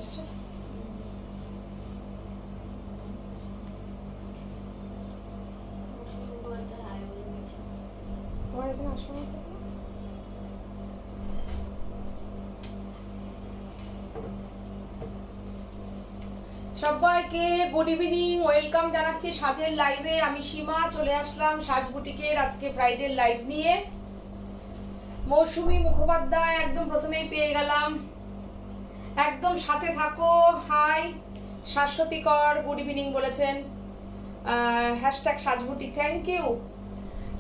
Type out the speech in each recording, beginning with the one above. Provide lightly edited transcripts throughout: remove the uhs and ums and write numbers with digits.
এসছে তোমার এখানে আসো না সবাইকে গুড ইভিনিং, ওয়েলকাম জানাচ্ছি সাজের লাইভে। আমি সীমা চলে আসলাম সাজ বুটিকের আজকে ফ্রাইডে লাইভ নিয়ে। মৌসুমী মুখোপাধ্যায় একদম প্রথমেই পেয়ে গেলাম, একদম সাথে থাকো। হাই শাশ্বতীকর গুড ইভিনিং বলেছেন, হ্যাশট্যাগ সাজবুটিক, থ্যাংক ইউ।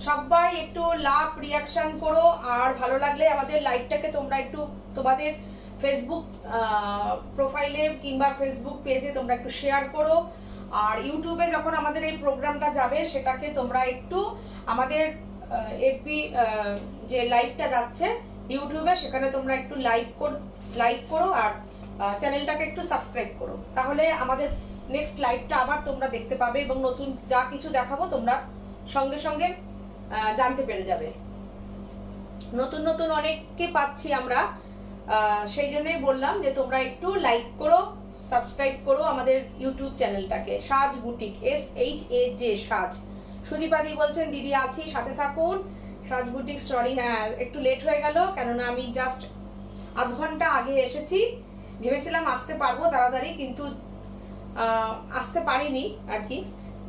সবাই একটু লাভ রিয়াকশন করো, আর ভালো লাগলে আমাদের লাইভটাকে তোমরা একটু তোমাদের ফেসবুক প্রোফাইলে কিংবা ফেসবুক পেজে তোমরা একটু শেয়ার করো। আর ইউটিউবে যখন আমাদের এই প্রোগ্রামটা যাবে সেটাকে তোমরা একটু আমাদের এফবি যে লাইভটা যাচ্ছে ইউটিউবে সেখানে তোমরা একটু লাইক করো আর চ্যানেলটাকে একটু সাবস্ক্রাইব করো, তাহলে আমাদের নেক্সট লাইভটা আবার তোমরা দেখতে পাবে এবং নতুন যা কিছু দেখাবো তোমরা সঙ্গে সঙ্গে জানতে পেরে যাবে। নতুন নতুন অনেককে পাচ্ছি আমরা, সেই জন্যই বললাম যে তোমরা একটু লাইক করো, সাবস্ক্রাইব করো আমাদের ইউটিউব চ্যানেলটাকে, সাজ বুটিক, SHAJ সাজ। সুদীপাদি বলছেন দিদি আছি সাথে থাকুন। সাজ বুটিক, সরি হ্যাঁ একটু লেট হয়ে গেল, কেননা আমি জাস্ট আধ ঘন্টা আগে এসেছি, ভেবেছিলাম আসতে পারবো তাড়াতাড়ি, কিন্তু আসতে পারিনি আর কি,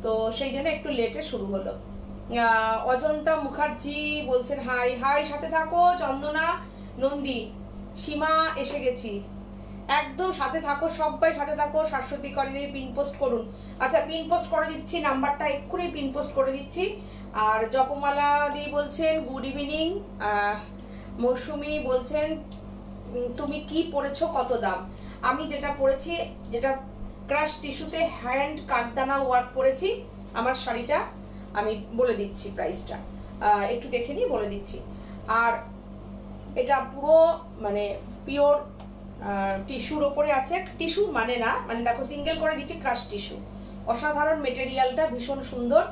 তো সেই জন্য একটু লেটে শুরু হলো। অজন্তা মুখার্জি বলছেন হাই হাই সাথে থাকো। চন্দনা নন্দী, সীমা এসে গেছি, একদম সাথে থাকো, সবাই সাথে থাকো। শাশ্বতী করে দিয়ে পিন পোস্ট করুন। আচ্ছা পিন পোস্ট করে দিচ্ছি, নাম্বারটা এক্ষুনি পিন পোস্ট করে দিচ্ছি। আর জপমালা দি বলছেন গুড ইভিনিং। মৌসুমি বলছেন তুমি কি পরেছো, কত দাম? আমি যেটা পরেছি, যেটা ক্রাশ টিস্যুতে হ্যান্ড কাঠদানা ওয়ার্ক পরেছি, আমার শাড়িটা আমি বলে দিচ্ছি প্রাইসটা, একটু দেখে নিয়ে বলে দিচ্ছি। আর এটা পুরো মানে পিওর টিস্যুর ওপরে আছে, টিস্যু মানে না, মানে দেখো সিঙ্গেল করে দিচ্ছি ক্রাশ টিস্যু। অসাধারণ মেটেরিয়ালটা, ভীষণ সুন্দর,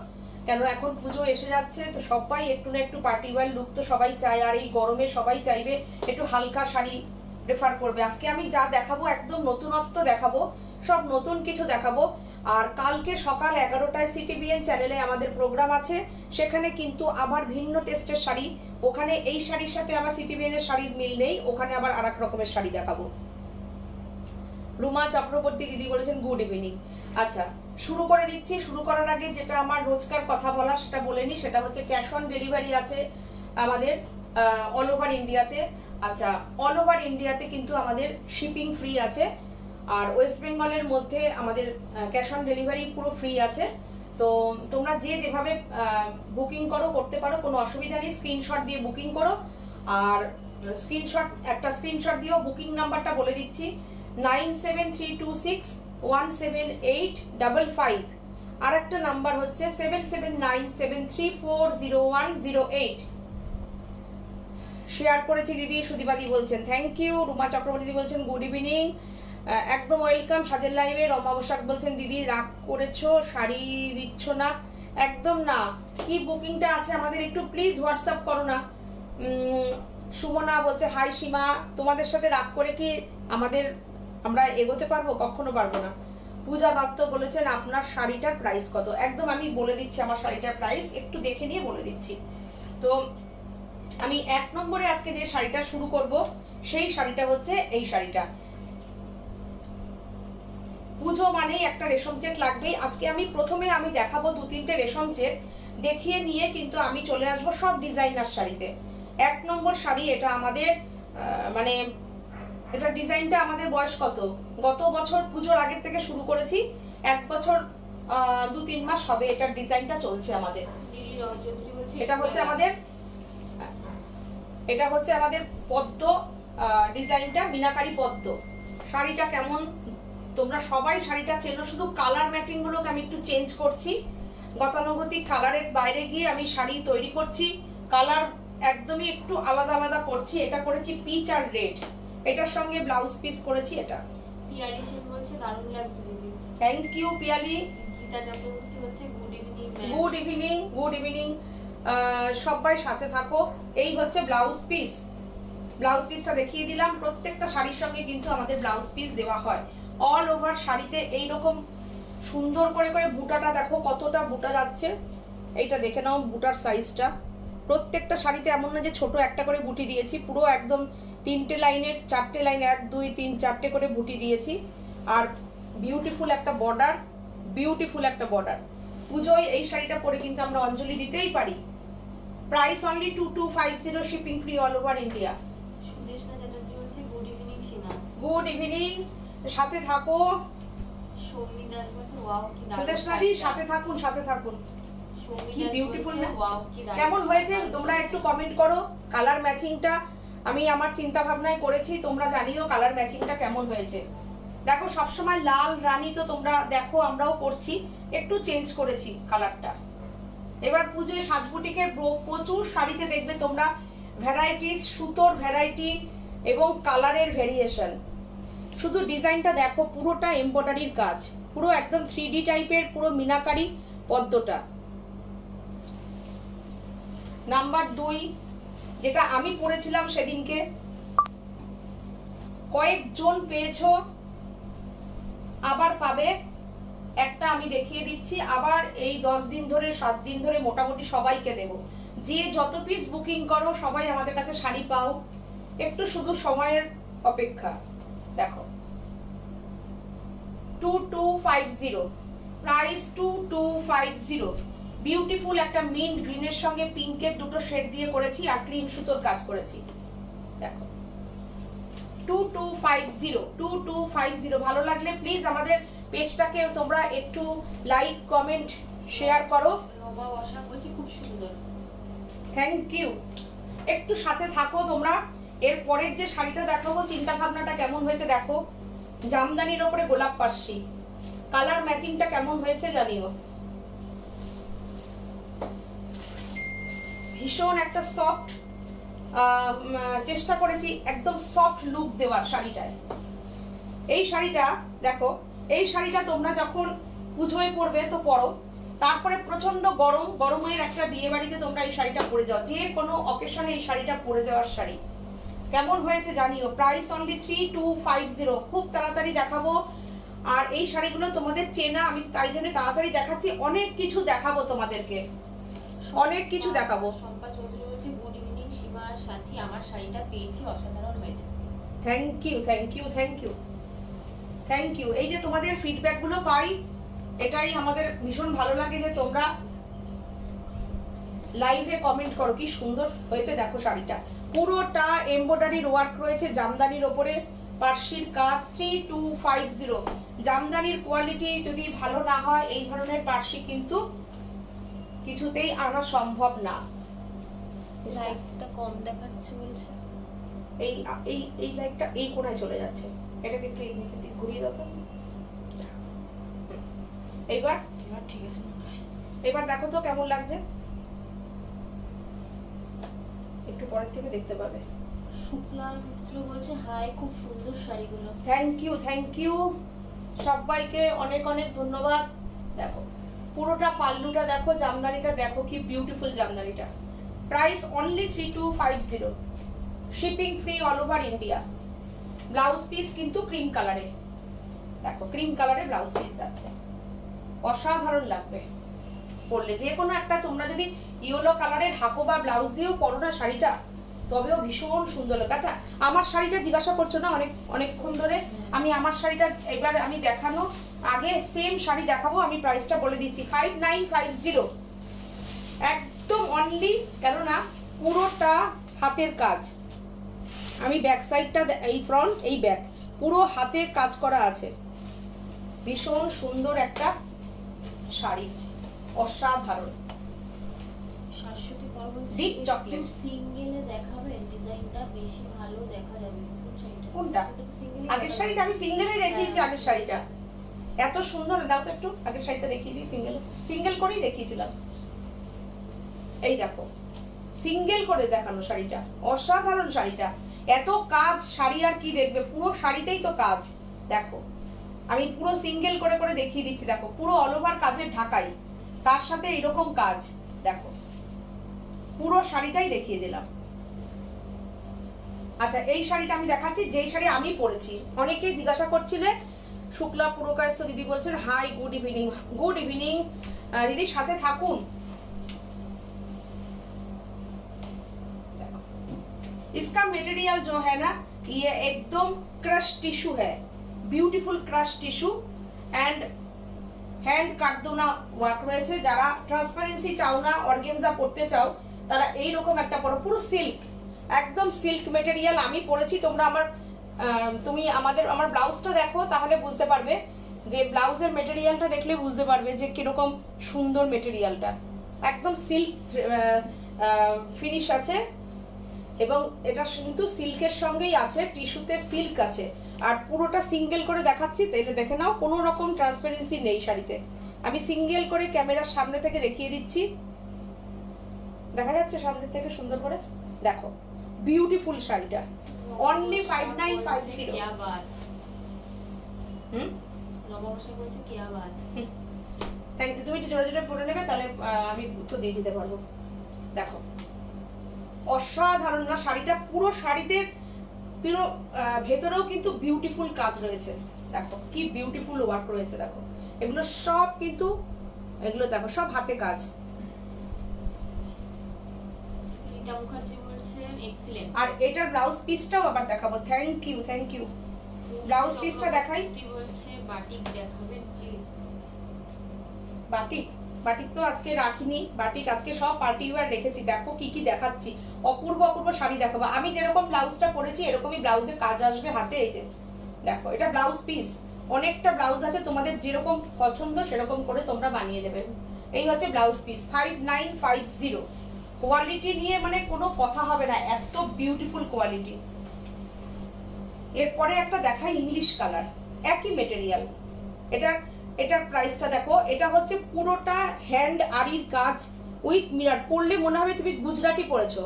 কেন এখন পুজো এসে যাচ্ছে তো সবাই একটু না একটু পার্টি ওয়্যার লুক তো সবাই চায়, আর এই গরমে সবাই চাইবে একটু হালকা শাড়ি প্রেফার করবে। আজকে আমি যা দেখাবো একদম নতুনত্ব দেখাবো, সব নতুন কিছু দেখাবো। আর কালকে সকাল 11টায় CTBN চ্যানেলে আমাদের প্রোগ্রাম আছে, সেখানে কিন্তু আবার ভিন্ন টেস্টের শাড়ি, ওখানে এই শাড়ির সাথে আমার CTBN এর শাড়ির মিল নেই, ওখানে আবার আরেক রকমের শাড়ি দেখাবো। রুমা চক্রবর্তী দিদি বলেছেন গুড ইভিনিং। আচ্ছা শুরু করে দিচ্ছি। শুরু করার আগে যেটা আমার রোজকার কথা বলা সেটা বলে নি, সেটা হচ্ছে ক্যাশ অন ডেলিভারি আছে আমাদের অল ওভার ইন্ডিয়াতে। আচ্ছা অল ওভার ইন্ডিয়াতে কিন্তু আমাদের শিপিং ফ্রি আছে, আর ওয়েস্ট বেঙ্গলের মধ্যে আমাদের ক্যাশ অন ডেলিভারি পুরো ফ্রি আছে। তো তোমরা যে যেভাবে বুকিং করো করতে পারো, কোনো অসুবিধা নেই, স্ক্রিনশট দিয়ে বুকিং করো। আর একটা স্ক্রিনশট দিয়েও বুকিং নাম্বারটা বলে দিচ্ছি, 9732617855। আর একটা নাম্বার হচ্ছে 7797340108। শেয়ার করেছি দিদি, সুদীপাদি বলছেন থ্যাংক ইউ। রুমা চক্রবর্তী বলছেন গুড ইভিনিং, একদম ওয়েলকাম সাজের লাইভে। রমা বসাক বলছেন দিদি রাগ করেছো, শাড়ি দিচ্ছ না। একদম না, কি বুকিংটা আছে আমাদের একটু প্লিজ হোয়াটসঅ্যাপ করো না। সুমনা বলছে হাই সীমা, তোমাদের সাথে রাগ করে কি আমরা এগোতে পারবো? কখনো পারবো না। পূজা দত্ত বলেছেন আপনার শাড়িটার প্রাইস কত? একদম আমি বলে দিচ্ছি আমার শাড়িটার প্রাইস, একটু দেখে নিয়ে বলে দিচ্ছি। তো আমি 1 নম্বরে আজকে যে শাড়িটা শুরু করব সেই শাড়িটা হচ্ছে এই শাড়িটা। পুজো মানেই একটা রেশম চেক লাগবেই। আজকে আমি প্রথমে দেখাবো 2-3টে রেশম চেক, দেখিয়ে নিয়ে কিন্তু আমি চলে আসবো সব ডিজাইনার শাড়িতে। 1 নম্বর শাড়ি এটা আমাদের মানে এটা ডিজাইনটা আমাদের বয়স কত, গত বছর পুজোর আগের থেকে শুরু করেছি, 1 বছর 2-3 মাস হবে এটার ডিজাইনটা চলছে আমাদের। এটা হচ্ছে আমাদের পদ্ম ডিজাইনটা, মিনাকারি পদ্ম। শাড়িটা কেমন তোমরা সবাই শাড়িটা চেনো, শুধু কালার ম্যাচিং গুলোকে আমি একটু চেঞ্জ করছি। গতানুগতিক কালারের বাইরে গিয়ে আমি শাড়ি তৈরি করছি, কালার একদমই একটু আলাদা আলাদা করছি। এটা করেছি পিচ আর রেড, এটার সঙ্গে ব্লাউজ পিস করেছি। এটা পিয়ালি সেন বলছে দারুণ লাগছে দিদি। Thank you Piyali. গীতা চক্রবর্তী বলছে good evening. Good evening, good evening. সবাই সাথে থাকো। এই হচ্ছে ব্লাউজ পিস, ব্লাউজ পিসটা দেখিয়ে দিলাম। প্রত্যেকটা শাড়ির সঙ্গে কিন্তু আমাদের ব্লাউজ পিস দেওয়া হয়। অল ওভার শাড়িতে এইরকম সুন্দর করে করে বুটাটা দেখো কতটা বুটা যাচ্ছে, এইটা দেখে নাও বুটার সাইজটা। প্রত্যেকটা শাড়িতে এমন না যে ছোট একটা করে বুটি দিয়েছি, পুরো একদম 3টে লাইনের 4টে লাইন, 1 2 3 4টে করে বুটি দিয়েছি। আর বিউটিফুল একটা বর্ডার, বিউটিফুল একটা বর্ডার। পুজোয় এই শাড়িটা পরে কিন্তু আমরা অঞ্জলি দিতেই পারি। Price only 2250, shipping free all over India. Sudeshna Chatterjee বলছে গুড ইভিনিং সীমা। গুড ইভিনিং, সাথে থাকো। সৌমি দাস বলছে ওয়াও কি দারুণ। সুদেশনাদি সাথে থাকুন, সাথে থাকুন। সৌমি কি দাস বিউটিফুল বলছে না? ওয়াও কি দারুণ। কেমন হয়েছে তোমরা একটু কমেন্ট করো। কালার ম্যাচিংটা আমি আমার চিন্তা ভাবনায় করেছি, তোমরা জানিও কালার ম্যাচিংটা কেমন হয়েছে। দেখো সবসময় লাল রানী তো তোমরা দেখো, আমরাও করছি, একটু চেঞ্জ করেছি কালারটা। এবার পুজোয় সাজবুটিকের প্রচুর শাড়িতে দেখবে তোমরা ভ্যারাইটিস, সুতোর ভ্যারাইটি এবং কালারের ভেরিয়েশন। শুধু ডিজাইনটা দেখো, পুরোটা এমব্রয়ডারির কাজ, পুরো একদম 3D টাইপের, পুরো মিনাকারি পদ্মটা। নাম্বার 2 যেটা আমি পরেছিলাম সেদিনকে, কয়েকজন পেয়েছো, আবার পাবে। একটা আমি দেখিয়ে দিচ্ছি, আবার এই 10 দিন ধরে 7 দিন ধরে মোটামুটি সবাইকে দেব। যে যত পিস বুকিং করো সবাই আমাদের কাছে শাড়ি পাও, একটু শুধু সময়ের অপেক্ষা। দেখো 2250, প্রাইস 2250। বিউটিফুল একটা মিন্ট গ্রিনের সঙ্গে পিঙ্কের দুটো শেড দিয়ে করেছি আর ক্রিম সুতোর কাজ করেছি। দেখো 2250। ভালো লাগলে প্লিজ আমাদের পেজটাকে তোমরা একটু লাইক, কমেন্ট, শেয়ার করো। রমা বসা বলছে খুব সুন্দর। Thank you. একটু সাথে থাকো তোমরা। এর পরের যে শাড়িটা দেখাবো, চিন্তা ভাবনাটা কেমন হয়েছে দেখো। জামদানির ওপরে গোলাপ পার্সি, কালার ম্যাচিংটা কেমন হয়েছে জানিও। ভীষণ একটা সফট, চেষ্টা করেছি একদম সফট লুক দেওয়ার শাড়িটায়। এই শাড়িটা দেখো, এই শাড়িটা তোমরা যখন পুজোয় পরবে তো পরো, তারপরে প্রচন্ড গরম, গরমের একটা বিয়ে বাড়িতে তোমরা এই শাড়িটা পরে যাও, যে কোনো অকেশনে এই শাড়িটা পরে যাওয়ার শাড়ি। কেমন হয়েছে জানিও। Price only 3250। খুব তাড়াতাড়ি দেখাবো। আর এই শাড়িগুলো তোমাদের চেনা, আমি তাই জন্য তাড়াতাড়ি দেখাচ্ছি। অনেক কিছু দেখাবো তোমাদেরকে, অনেক কিছু দেখাবো। শম্পা চৌধুরী বলছে গুড ইভিনিং সীমা আর সাথী, আমার শাড়িটা পেয়েছি, অসাধারণ হয়েছে। Thank you, thank you, thank you, thank you. এই যে তোমাদের ফিডব্যাক গুলো পাই, এটাই আমাদের ভীষণ ভালো লাগে যে তোমরা লাইভে কমেন্ট করো। কি সুন্দর হয়েছে দেখো শাড়িটা, পুরোটা এমব্রয়ডারির ওয়ার্ক রয়েছে, জামদানির ওপরে পার্সির কাজ। 3250। জামদানির কোয়ালিটি যদি ভালো না হয়, এই ধরনের পার্সি কিন্তু কিছুতেই আনা সম্ভব না। লাইটটা কম দেখাচ্ছে বলছে। এই এই এই লাইটটা এই কোণায় চলে যাচ্ছে, এটাকে একটু এই নিচে দিকে ঘুরিয়ে দাও তো। এবার ঠিক আছে। এবার দেখো তো কেমন লাগছে, একটু পরের থেকে দেখতে পাবে। শুক্লা মিত্র বলছে হাই, খুব সুন্দর শাড়িগুলো। থ্যাংক ইউ, থ্যাংক ইউ সবাইকে, অনেক অনেক ধন্যবাদ। দেখো পুরোটা পাল্লুটা দেখো, জামদানিটা দেখো কি বিউটিফুল জামদানিটা। Price only 3250, shipping free all over India. Blouse piece কিন্তু ক্রিম কালারে, দেখো ক্রিম কালারে ব্লাউজ পিস আছে, অসাধারণ লাগবে পরলে। যে কোনো একটা তোমরা যদি ইয়েলো কালারের হাকো বা ব্লাউজ দিয়েও পরো না শাড়িটা, তবেও ভীষণ সুন্দর লাগে। আচ্ছা আমার শাড়িটা জিজ্ঞাসা করছো না অনেকক্ষণ ধরে, আমি আমার শাড়িটা এবার আমি দেখানো আগে সেম শাড়ি দেখাবো। আমি প্রাইসটা বলে দিচ্ছি, 5950 একদম অনলি। কেননা পুরোটা হাতের কাজ, আমি ব্যাক সাইডটা, এই ফ্রন্ট, এই ব্যাক, পুরো হাতে কাজ করা আছে। ভীষণ সুন্দর একটা শাড়ি, অসাধারণ। শাশ্বতী কর বলছে ডিপ চকলেট সিঙ্গেলে দেখাবে, ডিজাইনটা বেশি ভালো দেখা যাবে। কোন শাড়িটা? কোনটা? এটা তো সিঙ্গেলে। আগের শাড়িটা আমি সিঙ্গেলে দেখিয়েছি। আগের শাড়িটা এত সুন্দর, দাও তো একটু আগের শাড়িটা দেখিয়ে দিই। সিঙ্গেল করেই দেখিয়েছিলাম। এই দেখো সিঙ্গেল করে দেখানো শাড়িটা, অসাধারণ শাড়িটা। এত কাজ শাড়ি আর কি দেখবে, পুরো শাড়িতেই তো কাজ। দেখো আমি পুরো সিঙ্গেল করে করে দেখিয়ে দিচ্ছি। দেখো পুরো অল ওভার কাজের ঢাকাই, তার সাথে এরকম কাজ। দেখো পুরো শাড়িটাই দেখিয়ে দিলাম। আচ্ছা, এই শাড়িটা আমি দেখাচ্ছি, যেই শাড়ি আমি পরেছি। অনেকে জিজ্ঞাসা করছিলে, শুক্লা পুরকায়স্থ দিদি বলছেন hi good evening. Good evening দিদি, সাথে থাকুন। इसका मटेरियल जो है ना, ये एकदम क्रश टिश्यू है, beautiful crush tissue and hand কাটদোনা ওয়ার্ক রয়েছে। যারা ট্রান্সপারেন্সি চাও না, অর্গানজা পড়তে চাও, তারা এইরকম একটা পরো, পুরো সিল্ক, একদম সিল্ক মেটেরিয়াল আমি পরেছি। তোমরা আমার ব্লাউজটা দেখো, তাহলে বুঝতে পারবে যে ব্লাউজের মেটেরিয়ালটা দেখলে বুঝতে পারবে যে কিরকম সুন্দর মেটেরিয়ালটা। একদম সিল্ক ফিনিশ আছে, এবং এটা কিন্তু সিল্কের সঙ্গেই আছে, টিস্যুতে সিল্ক আছে। আর পুরোটা সিঙ্গেল করে দেখাচ্ছি, তাইলে দেখে নাও, কোনো রকম ট্রান্সপারেন্সি নেই শাড়িতে। আমি সিঙ্গেল করে ক্যামেরার সামনে থেকে দেখিয়ে দিচ্ছি, দেখা যাচ্ছে সামনে থেকে সুন্দর করে। দেখো বিউটিফুল শাড়িটা, অনলি 5950। क्या बात। নববর্ষে বলছে क्या बात। Thank you. তুমি একটু জোরে জোরে পড়ে নেবে, তাহলে আমি উত্তর দিয়ে দিতে পারবো। দেখো অসাধারণ না শাড়িটা, পুরো শাড়িতে পুরো ভেতরেও কিন্তু বিউটিফুল কাজ রয়েছে। দেখো কি বিউটিফুল ওয়ার্ক রয়েছে। দেখো এগুলো সব কিন্তু, এগুলো দেখো সব হাতে কাজ। রীতা মুখার্জি বলছেন এক্সিলেন্ট। আর এটার ব্লাউজ পিসটাও আবার দেখাবো। Thank you, thank you. Blouse পিসটা দেখাই। কি বলছে বাটিক দেখাবেন প্লিজ। বাটিক, বাটিক তো আজকে রাখিনি, বাটিক আজকে সব পার্টি ওয়্যার রেখেছি। দেখো কি কি দেখাচ্ছি, অপূর্ব অপূর্ব শাড়ি দেখাবো। আমি যেরকম ব্লাউজটা পরেছি এরকমই ব্লাউজে কাজ আসবে হাতে। এই যে দেখো, এটা ব্লাউজ পিস, অনেকটা ব্লাউজ আছে, তোমাদের যেরকম পছন্দ সেরকম করে তোমরা বানিয়ে নেবে। এই হচ্ছে ব্লাউজ পিস, 5950। কোয়ালিটি নিয়ে মানে কোনো কথা হবে না, এত বিউটিফুল কোয়ালিটি। এরপরে একটা দেখাই ইংলিশ কালার, একই মেটেরিয়াল। এটার প্রাইসটা দেখো, এটা হচ্ছে পুরোটা হ্যান্ড আরির কাজ উইথ মিরর। পরলে মনে হবে তুমি গুজরাটি পরেছো,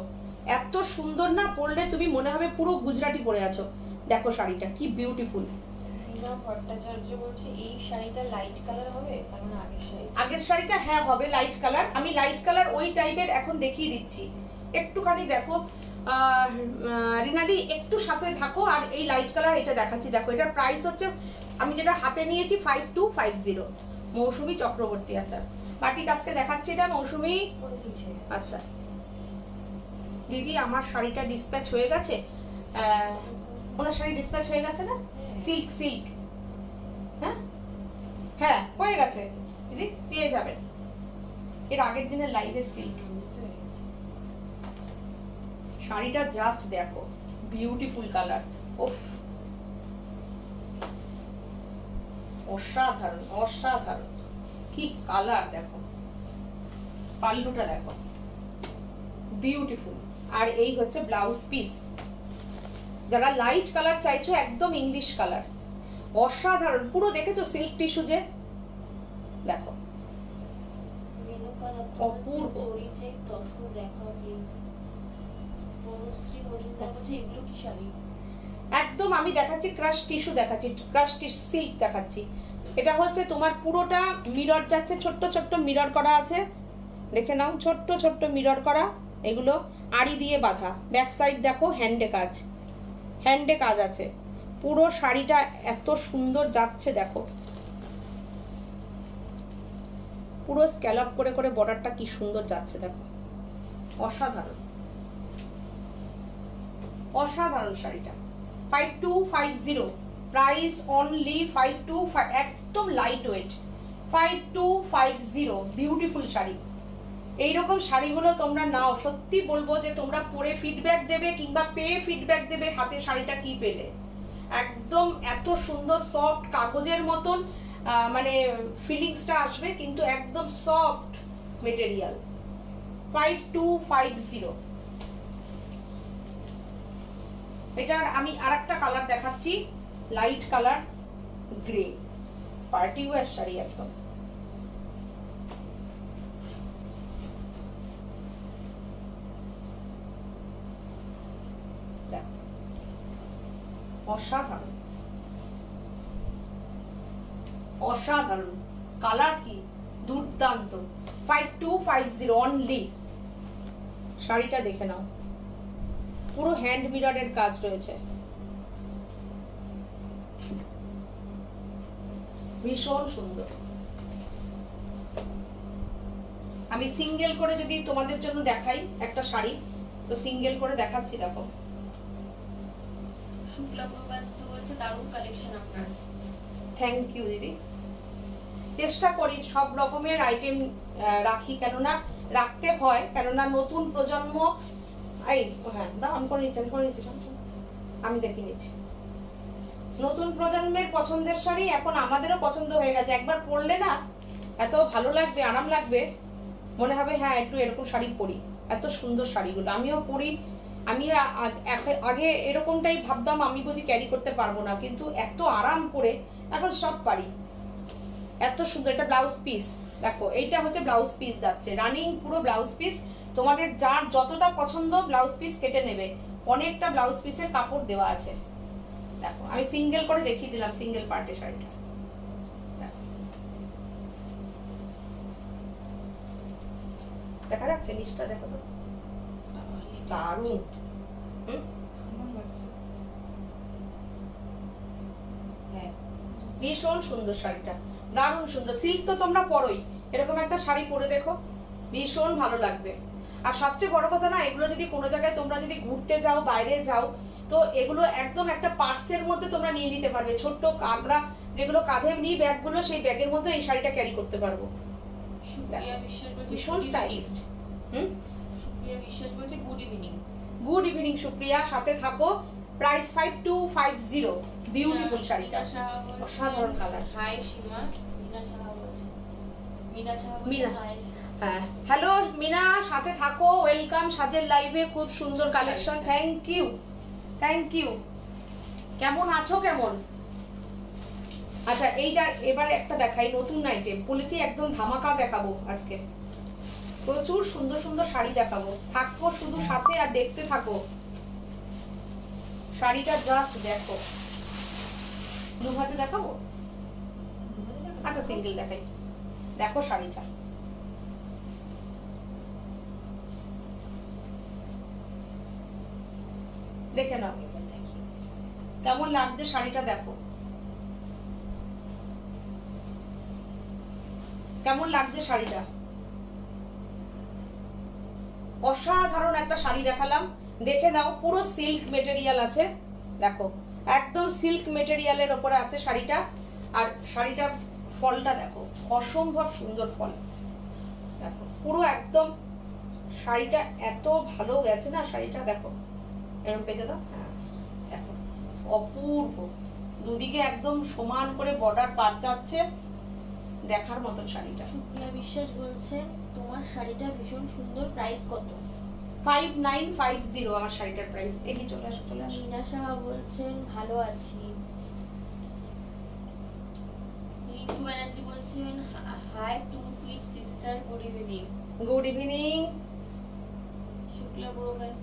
এত সুন্দর না, পরলে তুমি মনে হবে পুরো গুজরাটি পরে আছো। দেখো শাড়িটা কি বিউটিফুল। ভট্টাচার্য বলছে এই শাড়িটা লাইট কালার হবে, কারণ আগের শাড়িটা হ্যাঁ হবে লাইট কালার। আমি লাইট কালার ওই টাইপের এখন দেখিয়ে দিচ্ছি, একটুখানি দেখো। রিনাদি একটু সাথে থাকো, আর এই লাইট কালার এটা দেখাচ্ছি। দেখো এটার প্রাইস হচ্ছে, আমি যেটা হাতে নিয়েছি 5250। মৌসুমী চক্রবর্তী। আচ্ছা বাটিক আজকে দেখাচ্ছি এটা মৌসুমী। আচ্ছা দিদি, আমার শাড়িটা ডিসপ্যাচ হয়ে গেছে। ওনার শাড়ি ডিসপ্যাচ হয়ে গেছে না? সিল্ক সিল্ক, হ্যাঁ হ্যাঁ হয়ে গেছে দিদি, পেয়ে যাবেন। এর আগের দিনের লাইভের সিল্ক শাড়িটা, জাস্ট দেখো বিউটিফুল কালার। ওফ, অসাধারণ অসাধারণ, কি কালার। দেখো পাল্লুটা দেখো, বিউটিফুল। আর এই হচ্ছে ব্লাউজ পিস। যারা লাইট কালার চাইছো, একদম ইংলিশ কালার, অসাধারণ। পুরো দেখেছো সিল্ক টিস্যু, যে দেখো অপূর্ব। একদম আমি দেখাচ্ছি ক্রাশ টিস্যু, দেখাচ্ছি ক্রাশ টিস্যু সিল্ক দেখাচ্ছি। এটা হচ্ছে তোমার পুরোটা মিরর যাচ্ছে, ছোট্ট ছোট্ট মিরর করা আছে, দেখে নাও, ছোট্ট ছোট্ট মিরর করা। এগুলো আড়ি দিয়ে বাঁধা। ব্যাক সাইড দেখো, হ্যান্ডে কাজ, হ্যান্ডে কাজ আছে। পুরো শাড়িটা এত সুন্দর যাচ্ছে, দেখো পুরো স্ক্যালপ করে করে বর্ডারটা কি সুন্দর যাচ্ছে, দেখো অসাধারণ অসাধারণ শাড়িটা। 5250 প্রাইস, অনলি 5250, একদম লাইট ওয়েট। 5250 বিউটিফুল শাড়ি। এইরকম শাড়িগুলো তোমরা নাও, সত্যি বলবো যে তোমরা পরে ফিডব্যাক দেবে, কিংবা পেয়ে ফিডব্যাক দেবে হাতে শাড়িটা কি পেলে। একদম এত সুন্দর সফট, কাগজের মতন মানে ফিলিংসটা আসবে, কিন্তু একদম সফট মেটেরিয়াল। 5250। এটার আমি আরেকটা কালার দেখাচ্ছি, light colour grey, party wear sari একদম। অসাধারণ অসাধারণ কালার, কি দুর্দান্ত। 5250 অনলি। শাড়িটা দেখে নাও, পুরো হ্যান্ড মিররের কাজ রয়েছে, ভীষণ সুন্দর। আমি সিঙ্গেল করে যদি তোমাদের জন্য দেখাই একটা শাড়ি, তো সিঙ্গেল করে দেখাচ্ছি। দেখো শুক্লা প্রকাশিত বলছে দারুণ কালেকশন আপনার। থ্যাংক ইউ দিদি। চেষ্টা করি সব রকমের আইটেম রাখি, কেননা রাখতে হয়, কেননা নতুন প্রজন্ম। এই হ্যাঁ দাও, আমি করে নিচ্ছি, আমি দেখে নিচ্ছি। নতুন প্রজন্মের পছন্দের শাড়ি এখন আমাদেরও পছন্দ হয়ে গেছে। একবার পরলে না এত ভালো লাগবে, আরাম লাগবে, মনে হবে হ্যাঁ একটু এরকম শাড়ি পরি। এত সুন্দর শাড়িগুলো আমিও পরি। আমি আগে এরকমটাই ভাবতাম, আমি বুঝি ক্যারি করতে পারবো না, কিন্তু এত আরাম করে এখন সব পারি। এত সুন্দর। এটা ব্লাউজ পিস, দেখো এইটা হচ্ছে ব্লাউজ পিস যাচ্ছে, রানিং পুরো ব্লাউজ পিস। তোমাদের যার যতটা পছন্দ ব্লাউজ পিস কেটে নেবে, অনেকটা ব্লাউজ পিসের কাপড় দেওয়া আছে। দেখো আমি সিঙ্গেল করে দেখিয়ে দিলাম, সিঙ্গেল পার্টের শাড়িটা দেখা যাচ্ছে, নিচটা দেখো তো, দারুণ। ভীষণ সুন্দর শাড়িটা, দারুণ সুন্দর। সিল্ক তো তোমরা পরোই, এরকম একটা শাড়ি পরে দেখো, ভীষণ ভালো লাগবে। আর সবচেয়ে বড় কথা না, এগুলো যদি কোনো জায়গায় তোমরা যদি ঘুরতে যাও, বাইরে যাও, তো এগুলো একদম একটা পার্সের মধ্যে তোমরা নিয়ে নিতে পারবে। ছোট্ট আমরা যেগুলো কাঁধে নিই ব্যাগগুলো, সেই ব্যাগের মধ্যে এই শাড়িটা ক্যারি করতে পারবো। ভীষণ স্টাইলিস্ট। সুপ্রিয়া বিশ্বাস বলছে good evening. Good evening Supriya, সাথে থাকো। প্রাইস 5250। বিউটিফুল শাড়িটা, অসাধারণ কালার। হাই সীমা। মিনা সাহা বলছে, হ্যাঁ হ্যালো মিনা, সাথে থাকো, ওয়েলকাম সাজের লাইভে। খুব সুন্দর collection, thank you, thank you. কেমন আছো, কেমন? আচ্ছা এইটার এবারে একটা দেখাই, নতুন আইটেম বলেছি, একদম ধামাকা দেখাবো আজকে। প্রচুর সুন্দর সুন্দর শাড়ি দেখাবো, থাকো শুধু সাথে আর দেখতে থাকো। শাড়িটা জাস্ট দেখো, দু হাতে দেখাবো। আচ্ছা সিঙ্গেল দেখাই, দেখো শাড়িটা দেখে নাও কেমন লাগছে শাড়িটা। দেখো কেমন লাগছে শাড়িটা, অসাধারণ একটা শাড়ি দেখালাম, দেখে নাও। পুরো সিল্ক মেটেরিয়াল আছে, দেখো একদম সিল্ক মেটেরিয়ালের উপরে আছে শাড়িটা। আর শাড়িটার ফলটা দেখো, অসম্ভব সুন্দর ফল। দেখো পুরো একদম শাড়িটা এত ভালো গেছে না, শাড়িটা দেখো এরকম পেতে দাও। হ্যাঁ দেখো অপূর্ব, দুদিকে একদম সমান করে বর্ডার পার যাচ্ছে, দেখার মতন শাড়িটা। সুপ্রিয়া বিশ্বাস বলছে তোমার শাড়িটা ভীষণ সুন্দর, প্রাইস কত? 5950 আমার শাড়িটার প্রাইস। এগিয়ে চলে আসো, চলে আসো। মিনা সাহা বলছেন ভালো আছি। রিতু ব্যানার্জি বলছেন hi to sweet sister, good evening. Good evening. Shukla Prakash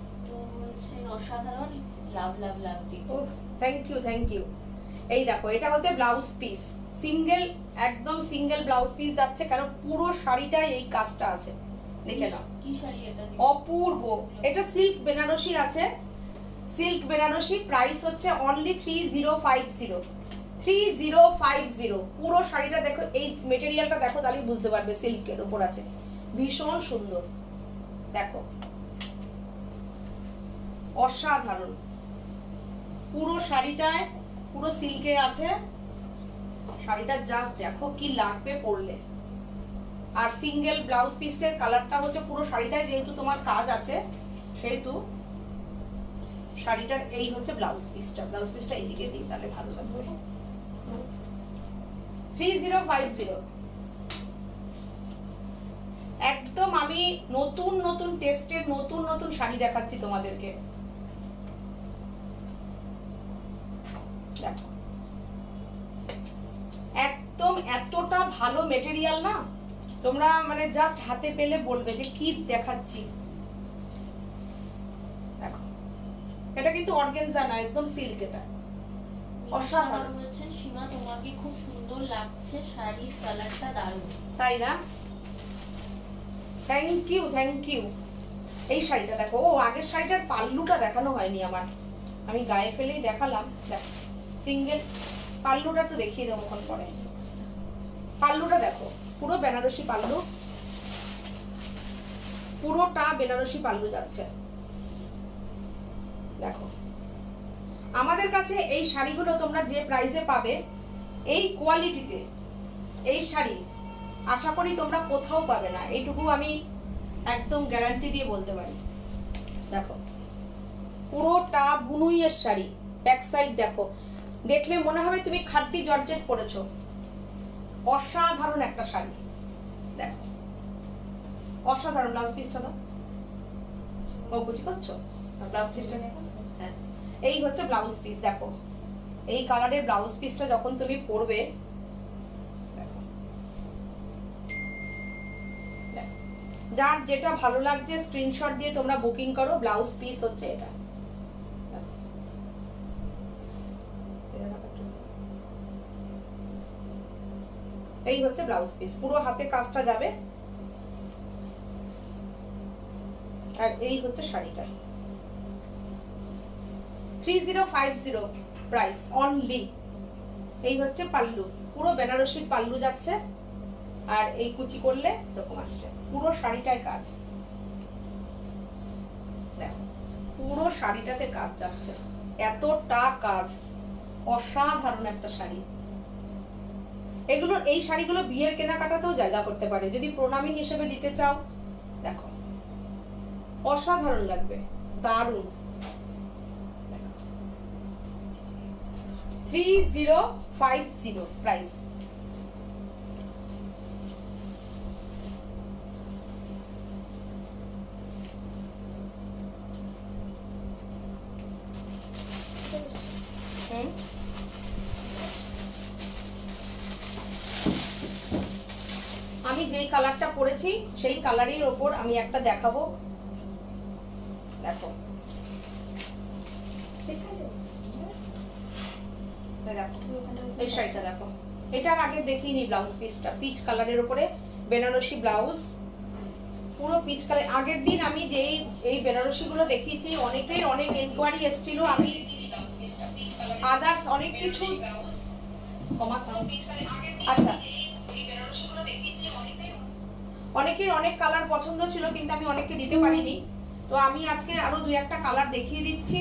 বলছেন অসাধারণ, লাভ লাভ লাভ দিচ্ছি। Thank you, thank you. এই দেখো এটা হচ্ছে ব্লাউজ পিস, সিঙ্গেল, একদম সিঙ্গেল ব্লাউজ পিস যাচ্ছে, কারণ পুরো শাড়িটায় এই কাজটা আছে। দেখে নাও কি শাড়ি এটা, অপূর্ব। এটা সিল্ক বেনারসি আছে, সিল্ক বেনারসি। প্রাইস হচ্ছে অনলি 3050। 3050 পুরো শাড়িটা দেখো, এই মেটেরিয়ালটা দেখো, তাহলে বুঝতে পারবে সিল্কের উপর আছে। ভীষণ সুন্দর, দেখো অসাধারণ। পুরো শাড়িটায় পুরো সিল্কে আছে, শাড়িটা জাস্ট দেখো কি লাগবে পরলে। আর সিঙ্গেল ব্লাউজ পিসের কালারটা হচ্ছে পুরো শাড়িটায়, যেহেতু তোমার কাজ আছে সেহেতু শাড়িটার এই হচ্ছে ব্লাউজ পিসটা। ব্লাউজ পিসটা এইদিকে দিই তাহলে ভালো লাগবে। 3050 একদম আমি নতুন নতুন টেস্টের নতুন নতুন শাড়ি দেখাচ্ছি তোমাদেরকে। দেখো একদম এতটা ভালো মেটেরিয়াল না, তোমরা মানে জাস্ট হাতে পেলে বলবে যে কি দেখাচ্ছি। দেখো এটা কিন্তু অর্গানজা না, একদম সিল্ক। এটা অসাধারণ। বলছেন সীমা তোমাকে খুব সুন্দর লাগছে, শাড়ির কালারটা দারুণ। তাই না? Thank you, thank you. এই শাড়িটা দেখো, ও আগের শাড়িটার পাল্লুটা দেখানো হয়নি আমার, আমি গায়ে ফেলেই দেখালাম। দেখো সিঙ্গেল পাল্লুটা একটু দেখিয়ে দেবো ওখান পরে। পাল্লুটা দেখো, পুরো বেনারসি পাল্লু, পুরোটা বেনারসি পাল্লু যাচ্ছে। দেখো আমাদের কাছে এই শাড়িগুলো তোমরা যে প্রাইসে পাবে, এই কোয়ালিটিতে এই শাড়ি আশা করি তোমরা কোথাও পাবে না, এইটুকু আমি একদম গ্যারান্টি দিয়ে বলতে পারি। দেখো পুরোটা বুনুইয়ের শাড়ি, ব্যাক সাইড দেখো, দেখলে মনে হবে তুমি খাদ্দি জর্জেট পরেছো। অসাধারণ একটা শাড়ি, দেখো অসাধারণ। ব্লাউজ পিসটা দাও, ও বুঝি করছো ব্লাউজ পিসটা? হ্যাঁ এই হচ্ছে ব্লাউজ পিস। দেখো এই কালারের ব্লাউজ পিসটা যখন তুমি পরবে, যার যেটা ভালো লাগছে স্ক্রিনশট দিয়ে তোমরা বুকিং করো। ব্লাউজ পিস হচ্ছে এটা। এই হচ্ছে ব্লাউজ পিস, পুরো হাতে কাজটা যাবে। আর এই হচ্ছে শাড়িটা, 3050 প্রাইস অনলি। এই হচ্ছে পাল্লু, পুরো বেনারসির পাল্লু যাচ্ছে, আর এই কুচি করলে এরকম আসছে। পুরো শাড়িটায় কাজ, দেখো পুরো শাড়িটাতে কাজ যাচ্ছে, এতটা কাজ, অসাধারণ একটা শাড়ি। এগুলো এই শাড়িগুলো বিয়ের কেনাকাটাতেও জায়গা করতে পারে, যদি প্রণামী হিসেবে দিতে চাও। দেখো অসাধারণ লাগবে, দারুণ। 3050 প্রাইস। আমি যেই কালারটা পরেছি সেই কালারের ওপর আমি একটা দেখাবো। দেখো এই শাড়িটা দেখো, এটার আগে দেখিনি ব্লাউজ পিসটা, পিচ কালারের উপরে বেনারসি ব্লাউজ, পুরো পিচ কালার। আগের দিন আমি যেই এই বেনারসি গুলো দেখিয়েছি, অনেকের অনেক এনকোয়ারি এসেছিল, আমি আদার্স অনেক কিছু। আচ্ছা অনেকের অনেক কালার পছন্দ ছিল, কিন্তু আমি অনেককে দিতে পারিনি, তো আমি আজকে আরো দুই একটা কালার দেখিয়ে দিচ্ছি।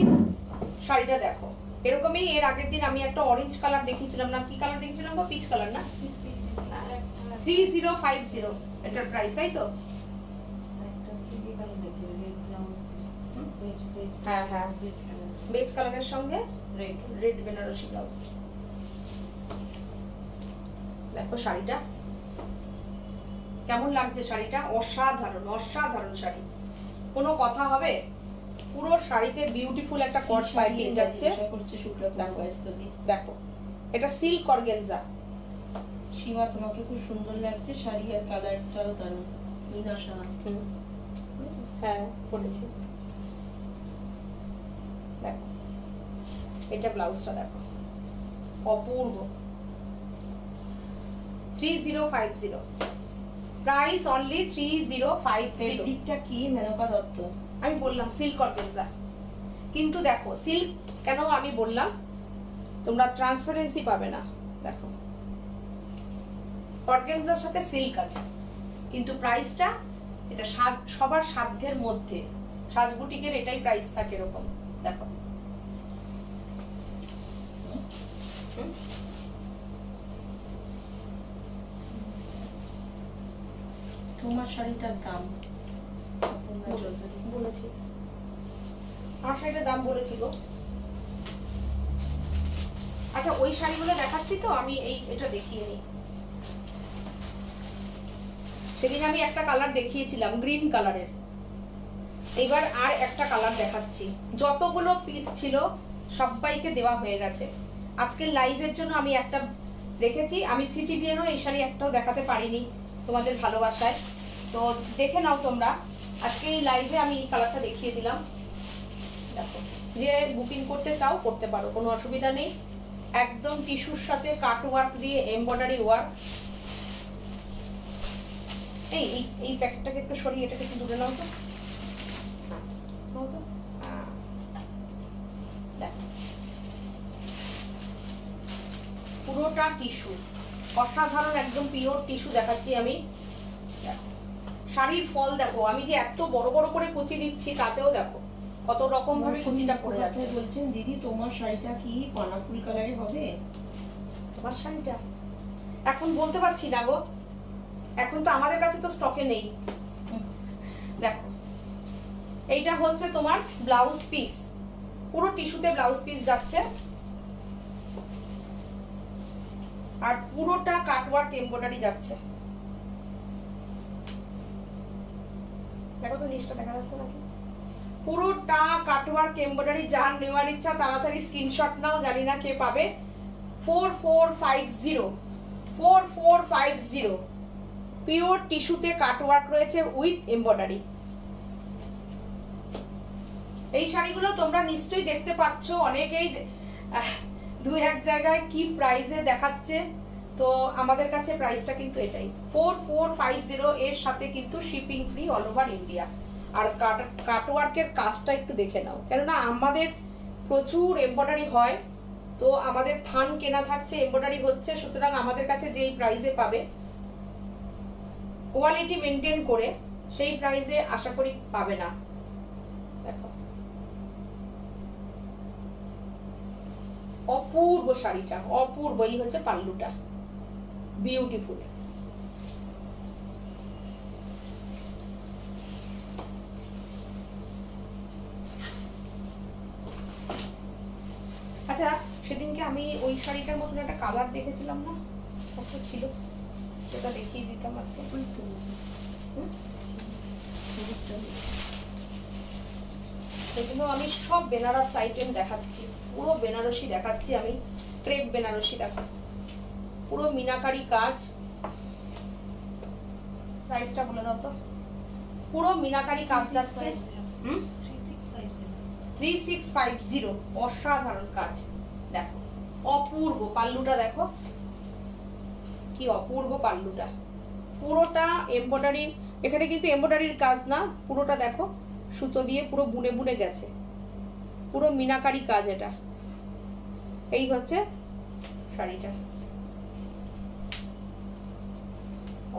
শাড়িটা দেখো এরকমই, এর আগের দিন আমি একটা অরেঞ্জ কালার দেখিয়েছিলাম, না কি কালার দেখিয়েছিলাম গো? পিচ কালার না? 3050 এটার প্রাইস, তাই তো? হ্যাঁ হ্যাঁ বেজ কালারের সঙ্গে রেড বেনারসি ব্লাউজ। দেখো শাড়িটা কেমন লাগছে, শাড়িটা অসাধারণ, অসাধারণ শাড়ি, কোনো কথা হবে? পুরো শাড়িতে বিউটিফুল একটা কট পাইপিং যাচ্ছে। দেখো এটা সিল্ক অর্গানজা। সীমা তোমাকে খুব সুন্দর লাগছে শাড়ি, আর কালারটাও দারুণ। মিনা সাহা, হ্যাঁ পরেছি। দেখো এটা ব্লাউজটা দেখো, অপূর্ব। 3050 প্রাইস অনলি 3050। ফেব্রিকটা কি? মেনকা দত্ত। আমি বললাম সিল্ক অর্গানজা, কিন্তু দেখো সিল্ক কেন আমি বললাম, তোমরা ট্রান্সপারেন্সি পাবে না। দেখো অর্গানজার সাথে সিল্ক আছে, কিন্তু প্রাইসটা এটা সবার সাধ্যের মধ্যে। সাজ বুটিকের এটাই প্রাইস থাকে এরকম। দেখো তোমার শাড়িটার দাম বলেছি, আমার শাড়িটার দাম বলেছি গো। আচ্ছা ওই শাড়িগুলো দেখাচ্ছি তো, আমি এটা দেখিয়ে নিই। সেদিন আমি একটা কালার দেখিয়েছিলাম গ্রিন কালারের, এবার আর একটা কালার দেখাচ্ছি। যতগুলো পিস ছিল সবাইকে দেওয়া হয়ে গেছে। আজকের লাইভের জন্য আমি একটা রেখেছি। আমি সিটি বিয়েরও এই শাড়ি একটাও দেখাতে পারিনি তোমাদের ভালোবাসায়, তো দেখে নাও তোমরা। আজকে এই লাইভে আমি এই কালারটা দেখিয়ে দিলাম। দেখো যে বুকিং করতে চাও করতে পারো, কোনো অসুবিধা নেই। একদম টিস্যুর সাথে কাট ওয়ার্ক দিয়ে এমব্রয়ডারি ওয়ার্ক। এই প্যাকেটটাকে একটু সরিয়ে এটাকে একটু দূরে নাও তো। পুরোটা টিস্যু, অসাধারণ একদম পিওর টিস্যু দেখাচ্ছি আমি। শাড়ির ফল দেখো, আমি যে এত বড় বড় করে কুচি দিচ্ছি তাতেও দেখো কত রকম ভাবে কুচিটা পড়ে যাচ্ছে। বলছেন দিদি তোমার শাড়িটা কি কর্ণফুল কালারে হবে? তোমার শাড়িটা এখন বলতে পারছি না গো, এখন তো আমাদের কাছে তো স্টকে নেই। দেখো এইটা হচ্ছে তোমার ব্লাউজ পিস, পুরো টিস্যুতে ব্লাউজ পিস যাচ্ছে, আর পুরোটা কাটওয়ার্ক এমব্রয়ডারি যাচ্ছে। দেখো তো নিচটা দেখা যাচ্ছে নাকি? পুরোটা কাটওয়ার্ক এমব্রয়ডারি। যার নেওয়ার ইচ্ছা তাড়াতাড়ি স্ক্রিনশট নাও, জানি না কে পাবে। 4450 পিওর টিস্যুতে কাটওয়ার্ক রয়েছে উইথ এমব্রয়ডারি। এই শাড়িগুলো তোমরা নিশ্চয়ই দেখতে পাচ্ছ, অনেকেই দুই এক জায়গায় কি প্রাইসে দেখাচ্ছে, তো আমাদের কাছে প্রাইসটা কিন্তু এটাই 4450। এর সাথে কিন্তু shipping free all over India. আর কাটওয়ার্কের কাজটা একটু দেখে নাও, কেননা আমাদের প্রচুর এমব্রয়ডারি হয়, তো আমাদের থান কেনা থাকছে, এমব্রয়ডারি হচ্ছে, সুতরাং আমাদের কাছে যেই প্রাইসে পাবে কোয়ালিটি মেনটেন করে সেই প্রাইসে আশা করি পাবে না। দেখো অপূর্ব শাড়িটা, অপূর্ব। এই হচ্ছে পাল্লুটা, বিউটিফুল। আচ্ছা সেদিনকে আমি ওই শাড়িটার মতন একটা কালার দেখেছিলাম না, কত ছিল, সেটা দেখিয়ে দিতাম আজকে। এগুলো আমি সব বেনারস আইটেম দেখাচ্ছি, পুরো বেনারসি দেখাচ্ছি আমি, ক্রেপ বেনারসি। দেখো পুরো মিনাকারি কাজ। প্রাইসটা বলে দাও তো। পুরো মিনাকারি কাজ যাচ্ছে 3650। অসাধারণ কাজ। দেখো অপূর্ব পাল্লুটা, দেখো কি অপূর্ব পাল্লুটা, পুরোটা এমব্রয়ডারি। এখানে কিন্তু এমব্রয়ডারির কাজ না, পুরোটা দেখো সুতো দিয়ে পুরো বুনে বুনে গেছে, পুরো মিনাকারি কাজ এটা। এই হচ্ছে শাড়িটা,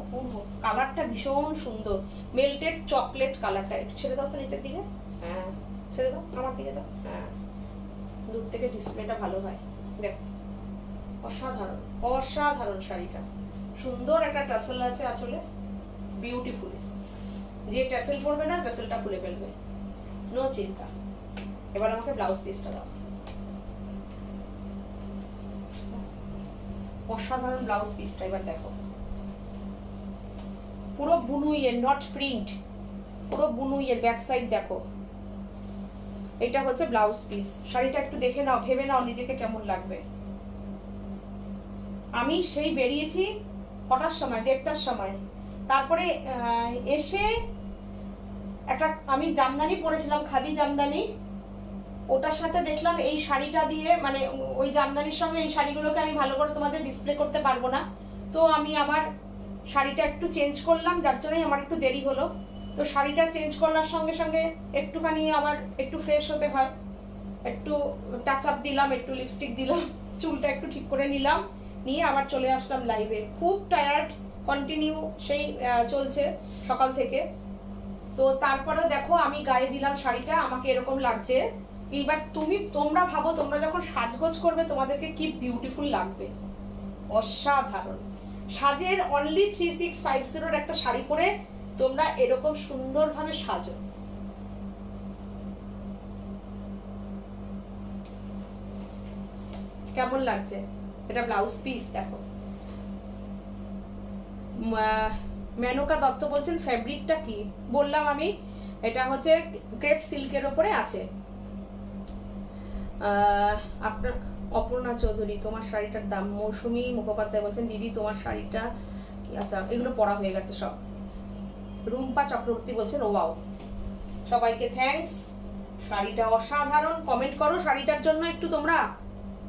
অপূর্ব কালারটা, ভীষণ সুন্দর মেল্টেড চকলেট কালারটা। একটু ছেড়ে দাও তো নিচের দিকে, হ্যাঁ ছেড়ে দাও, আমার দিকে দাও, হ্যাঁ দূর থেকে ডিসপ্লেটা ভালো হয়। দেখো অসাধারণ অসাধারণ শাড়িটা, সুন্দর একটা টাসেল আছে আঁচলে, বিউটিফুল। যে টাসেল পরবে না টাসেলটা খুলে ফেলবে, নো চিন্তা। এবার আমাকে ব্লাউজ পিসটা দাও। অসাধারণ ব্লাউজ পিসটা এবার দেখো, পুরো বুনুইয়ের, নট প্রিন্ট, পুরো বুনুইয়ের। ব্যাক সাইড দেখো, এটা হচ্ছে ব্লাউজ পিস। শাড়িটা একটু দেখে নাও, ভেবে নাও নিজেকে কেমন লাগবে। আমি সেই বেরিয়েছি কটার সময়, 1:30টার সময়, তারপরে এসে একটা আমি জামদানি পরেছিলাম, খাদি জামদানি, ওটার সাথে দেখলাম এই শাড়িটা দিয়ে, মানে ওই জামদানির সঙ্গে এই শাড়িগুলোকে আমি ভালো করে তোমাদের ডিসপ্লে করতে পারবো না, তো আমি আমার শাড়িটা একটু চেঞ্জ করলাম, যার জন্যই আমার একটু দেরি হলো। তো শাড়িটা চেঞ্জ করার সঙ্গে সঙ্গে একটুখানি আবার একটু ফ্রেশ হতে হয়, একটু টাচ আপ দিলাম, একটু লিপস্টিক দিলাম, চুলটা একটু ঠিক করে নিলাম, নিয়ে আবার চলে আসলাম লাইভে। খুব টায়ার্ড, কন্টিনিউ সেই চলছে সকাল থেকে। তো তারপরে দেখো আমি গায়ে দিলাম শাড়িটা, আমাকে এরকম লাগছে। এবার তোমরা ভাবো, তোমরা যখন সাজগোজ করবে তোমাদেরকে কি বিউটিফুল লাগবে, অসাধারণ। সাজের অনলি 3650 একটা শাড়ি পরে তোমরা এরকম সুন্দরভাবে সাজো। কেমন লাগছে? এটা ব্লাউজ পিস দেখো। মেনকা দত্ত বলছেন ফ্যাব্রিকটা কি, বললাম আমি, এটা হচ্ছে ক্রেপ সিল্কের উপরে আছে। আপনার অপর্ণা চৌধুরী, তোমার শাড়িটার দাম। মৌসুমী মুখোপাধ্যায় বলছেন দিদি তোমার শাড়িটা কি, আচ্ছা এগুলো পড়া হয়ে গেছে সব। রুম্পা চক্রবর্তী বলছেন ওয়াও, সবাইকে থ্যাঙ্কস। শাড়িটা অসাধারণ, কমেন্ট করো শাড়িটার জন্য একটু তোমরা।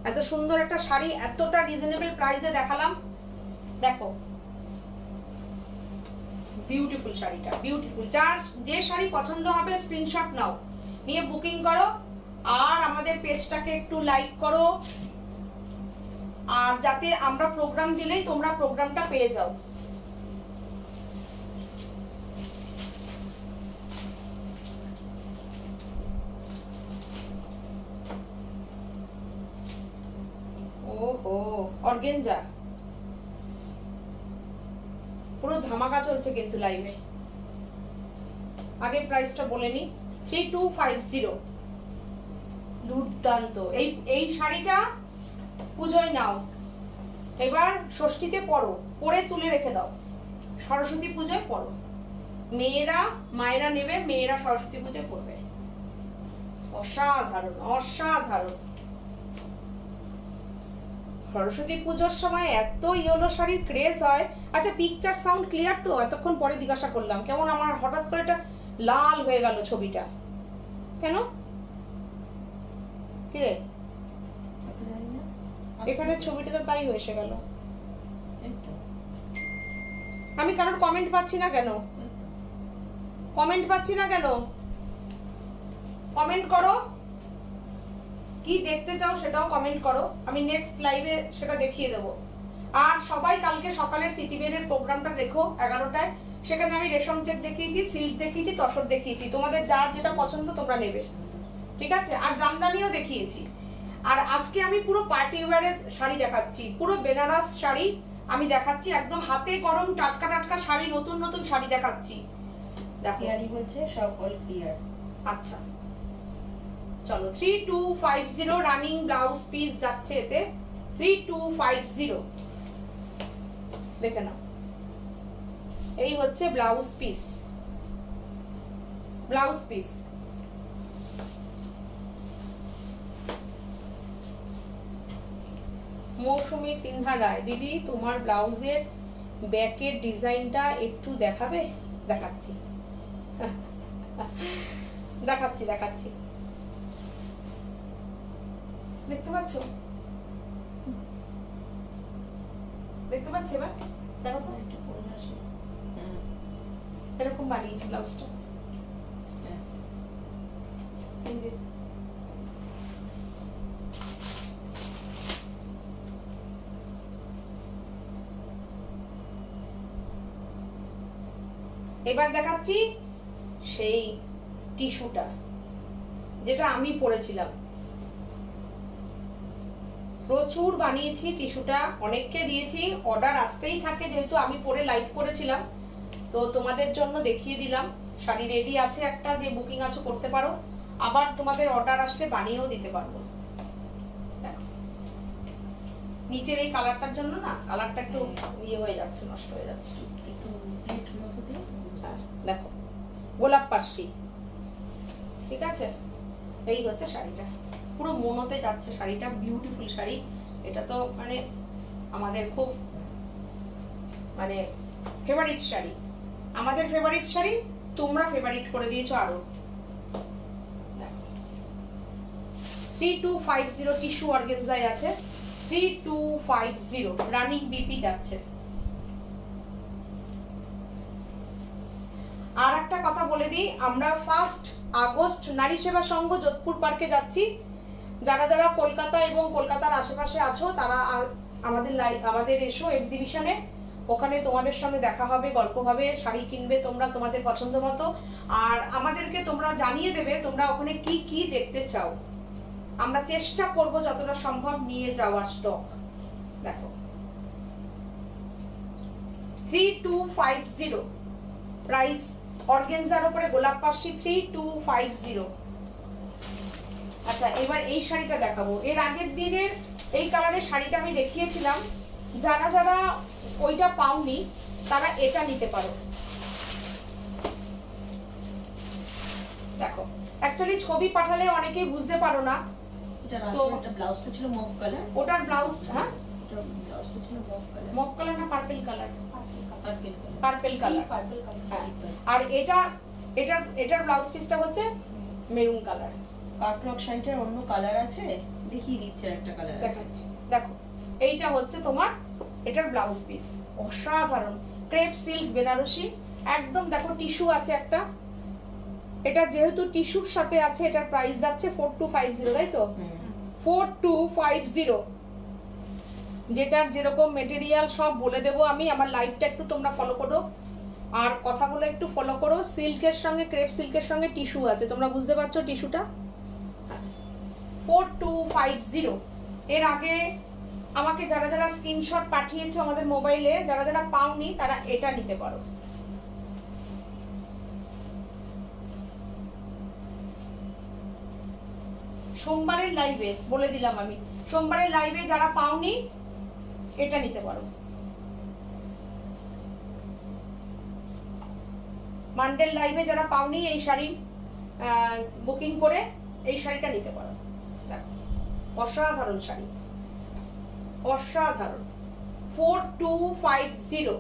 এত সুন্দর একটা শাড়ি এতটা রিজনেবল প্রাইসে দেখালাম, দেখো বিউটিফুল শাড়িটা, বিউটিফুল। যার যে শাড়ি পছন্দ হবে স্ক্রিনশট নাও, নিয়ে বুকিং করো, আর আমাদের পেজটাকে একটু লাইক করো, আর যাতে আমরা প্রোগ্রাম দিলেই তোমরা প্রোগ্রামটা পেয়ে যাও। ওহো অর্গেঞ্জা পুরো ধামাকা চলছে কিন্তু লাইভে। আগে প্রাইসটা বলে নি, 3250। দুর্দান্ত। এই শাড়িটা পুজোয় নাও, এবার ষষ্ঠীতে পরো, পরে তুলে রেখে দাও, সরস্বতী পুজোয় পরো। মায়েরা নেবে, মেয়েরা সরস্বতী পুজোয় পরবে। অসাধারণ অসাধারণ। সরস্বতী পুজোর সময় এত ইয়েলো শাড়ির ক্রেজ হয়। আচ্ছা পিকচার সাউন্ড ক্লিয়ার তো? এতক্ষণ পরে জিজ্ঞাসা করলাম, কেমন আমার হঠাৎ করে এটা লাল হয়ে গেল ছবিটা, কেন কি রে? এখানে ছবিটা তো তাই হয়ে গেল। আমি কারোর কমেন্ট পাচ্ছি না কেন? কমেন্ট পাচ্ছি না কেন? কমেন্ট করো, কি দেখতে চাও সেটাও কমেন্ট করো, আমি নেক্সট লাইভে সেটা দেখিয়ে দেবো। আর সবাই কালকে সকালের সিটি বেরের প্রোগ্রামটা দেখো 11টায়। সেখানে আমি রেশম চেক দেখিয়েছি, সিল্ক দেখিয়েছি, তসর দেখিয়েছি। তোমাদের যার যেটা পছন্দ তোমরা নেবে, ঠিক আছে? আর জামদানিও দেখিয়েছি। আর আজকে আমি পুরো পার্টি ওয়্যারের শাড়ি দেখাচ্ছি, পুরো বেনারস শাড়ি আমি দেখাচ্ছি, একদম হাতে গরম টাটকা টাটকা শাড়ি, নতুন নতুন শাড়ি দেখাচ্ছি। দেখো পিয়ালি বলছে সব অল ক্লিয়ার। আচ্ছা চলো, 3250 রানিং ব্লাউজ পিস যাচ্ছে এতে, 3250 দেখে নাও। এই হচ্ছে ব্লাউজ পিস, ব্লাউজ পিস। মৌসুমী সিনহা রায়, দিদি তোমার ব্লাউজের ব্যাকের ডিজাইনটা একটু দেখাবে? দেখাচ্ছি দেখাচ্ছি দেখাচ্ছি। দেখতে পাচ্ছ? দেখতে পাচ্ছি এবার? দেখো তো একটু পরে আসে। হ্যাঁ এরকম বানিয়েছি ব্লাউজটা। হ্যাঁ এই যে এবার দেখাচ্ছি সেই টিস্যুটা যেটা আমি পরেছিলাম। প্রচুর বানিয়েছি টিস্যুটা, অনেককে দিয়েছি, অর্ডার আসতেই থাকে যেহেতু আমি পরে লাইভ করেছিলাম। তো তোমাদের জন্য দেখিয়ে দিলাম। শাড়ি রেডি আছে একটা, যে বুকিং আছে করতে পারো, আবার তোমাদের অর্ডার আসলে বানিয়েও দিতে পারবো। দেখো নিচের এই কালারটার জন্য না, কালারটা একটু ইয়ে হয়ে যাচ্ছে, নষ্ট হয়ে যাচ্ছে। একটু প্লেট মতো দিয়ে। হ্যাঁ দেখো গোলাপ পাশি, ঠিক আছে? এই হচ্ছে শাড়িটা, পুরো মনোতে যাচ্ছে শাড়িটা, বিউটিফুল শাড়ি। এটা তো মানে আমাদের খুব মানে ফেভারিট শাড়ি, আমাদের ফেভারিট শাড়ি, তোমরা ফেভারিট করে দিয়েছো আরো। 3250 টিস্যু অর্গানজায় আছে, 3250 রানিং বিপি যাচ্ছে। আর একটা কথা বলে দিই, আমরা 1 আগস্ট নারী সেবা সংঘ যোধপুর পার্কে যাচ্ছি। যারা যারা কলকাতা এবং কলকাতার আশেপাশে আছো তারা আমাদের এসো এক্সিবিশনে, ওখানে তোমাদের সঙ্গে দেখা হবে, গল্প হবে, শাড়ি কিনবে তোমরা তোমাদের পছন্দ মতো। আর আমাদেরকে তোমরা জানিয়ে দেবে তোমরা ওখানে কি কি দেখতে চাও, আমরা চেষ্টা করব যতটা সম্ভব নিয়ে যাওয়ার স্টক। দেখো 3250 প্রাইস, অর্গানজার উপরে গোলাপ পাশি 3250। আচ্ছা এবার এই শাড়িটা দেখাবো। এর আগের দিনের এই কালারের শাড়িটা আমি দেখিয়েছিলাম, যারা যারা ওইটা পাওনি তারা এটা নিতে পারো। দেখো অ্যাকচুয়ালি ছবি পাঠালে অনেকেই বুঝতে পারো না, তো এটা ব্লাউজটা ছিল মভ কালার। ওটার ব্লাউজ, হ্যাঁ ব্লাউজটা ছিল মভ কালার। মভ কালার না purple colour? Purple colour. Purple colour. আর এটার ব্লাউজ পিসটা হচ্ছে মেরুন কালার। কাটলগ শাড়িটার অন্য কালার আছে, দেখিয়ে দিচ্ছে একটা কালার দেখাচ্ছি। দেখো এইটা হচ্ছে তোমার এটার ব্লাউজ পিস, অসাধারণ ক্রেপ সিল্ক বেনারসি একদম। দেখো টিস্যু আছে একটা, এটা যেহেতু টিস্যুর সাথে আছে এটার প্রাইস যাচ্ছে 4250, তাই তো? 4250 যেটার যেরকম মেটেরিয়াল সব বলে দেবো আমি। আমার লাইভটা একটু তোমরা ফলো করো, আর কথাগুলো একটু ফলো করো। সিল্কের সঙ্গে, ক্রেপ সিল্কের সঙ্গে টিস্যু আছে, তোমরা বুঝতে পারছো টিস্যুটা। 4250। এর আগে আমাকে যারা যারা স্ক্রিনশট পাঠিয়েছো আমাদের মোবাইলে, যারা যারা পাওনি তারা এটা নিতে পারো। সোমবারের লাইভে বলে দিলাম আমি, সোমবারের লাইভে যারা পাওনি এটা নিতে পারো। মানডের লাইভে যারা পাওনি এই শাড়ি বুকিং করে এই শাড়িটা নিতে পারো। দেখো অসাধারণ শাড়ি, অসাধারণ। 4250।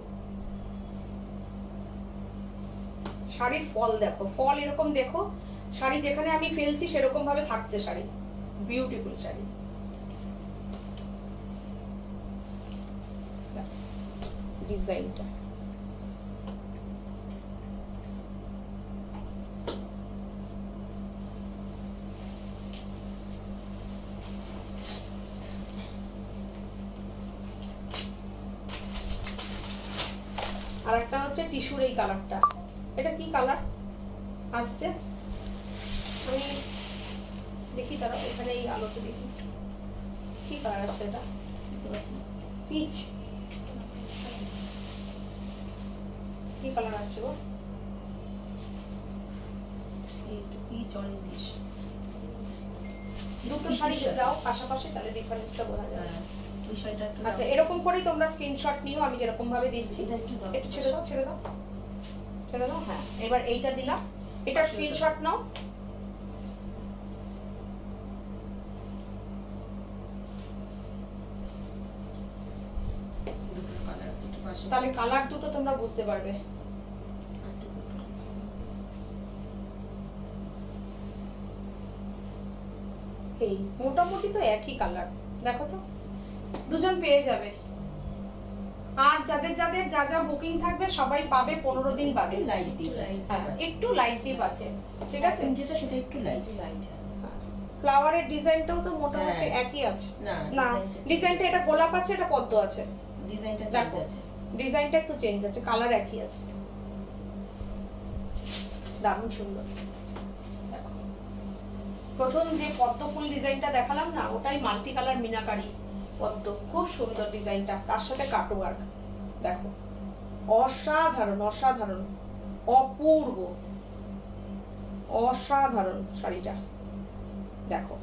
শাড়ির ফল দেখো, ফল এরকম দেখো, শাড়ি যেখানে আমি ফেলছি সেরকম ভাবে থাকছে শাড়ি। বিউটিফুল শাড়ি। ডিজাইনটা আর একটা হচ্ছে টিস্যুর এই কালারটা। এটা কি কালার আসছে আমি দেখি, তারা এখানে এই আলোতে দেখি কি কালার আসছে। এটা পিচ, কি কালার আসছে গো? একটু পিচ অরেঞ্জ। দুটো শাড়ি দাও পাশাপাশি, তাহলে ডিফারেন্সটা বোঝা যায়। বিষয়টা একটু আচ্ছা এরকম করেই তোমরা স্ক্রিনশট নিও, আমি যেরকম ভাবে দিচ্ছি। একটু ছেড়ে দাও, ছেড়ে দাও, ছেড়ে দাও। হ্যাঁ এবার এইটা দিলাম, এটা স্ক্রিনশট নাও। তাহলে কালার দুটো তোমরা বুঝতে পারবে। এই মোটামুটি তো একই কালার, দেখো তো দুজন পেয়ে যাবে। আর যাদের যাদের যা যা বুকিং থাকবে সবাই পাবে 15 দিন বাদে। লাইট ডিপ, হ্যাঁ একটু লাইট ডিপ আছে, ঠিক আছে। যেটা সেটা একটু লাইট লাইট। ফ্লাওয়ারের ডিজাইনটাও তো মোটামুটি একই আছে। না ডিজাইনটা এটা গোলাপ আছে, এটা পদ্ম আছে। ডিজাইনটা চেঞ্জ আছে, ডিজাইনটা একটু চেঞ্জ আছে, কালার একই আছে। দারুণ সুন্দর। প্রথম যে পদ্ম ফুল ডিজাইনটা দেখালাম না, ওটাই মাল্টি কালার মিনাকারি পদ্ম, খুব সুন্দর ডিজাইনটা, তার সাথে কাটো ওয়ার্ক। দেখো অসাধারণ, অসাধারণ, অপূর্ব, অসাধারণ শাড়িটা। দেখো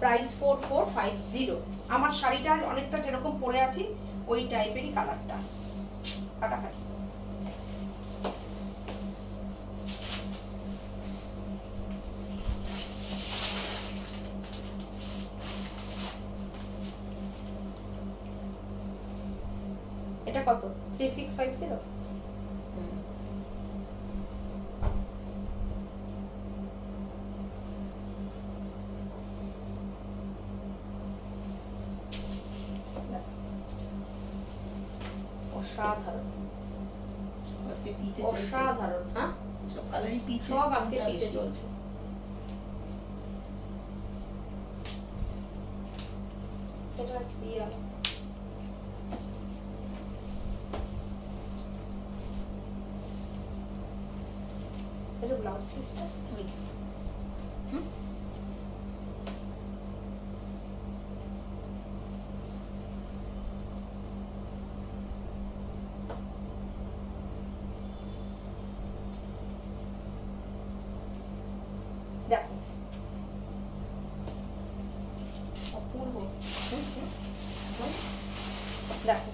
প্রাইস 4450। আমার শাড়িটা অনেকটা যেরকম পরে আছি ওই টাইপেরই কালারটা, কাটাকাটি। এটা কত? 3650। অসাধারণ, আজকে পিচে অসাধারণ। হ্যাঁ সব কালারই পিচে, সব আজকে পিচে চলছে। এটা দিয়ে এটা ব্লাউজ পিসটা দেখো অপূর্ব। দেখো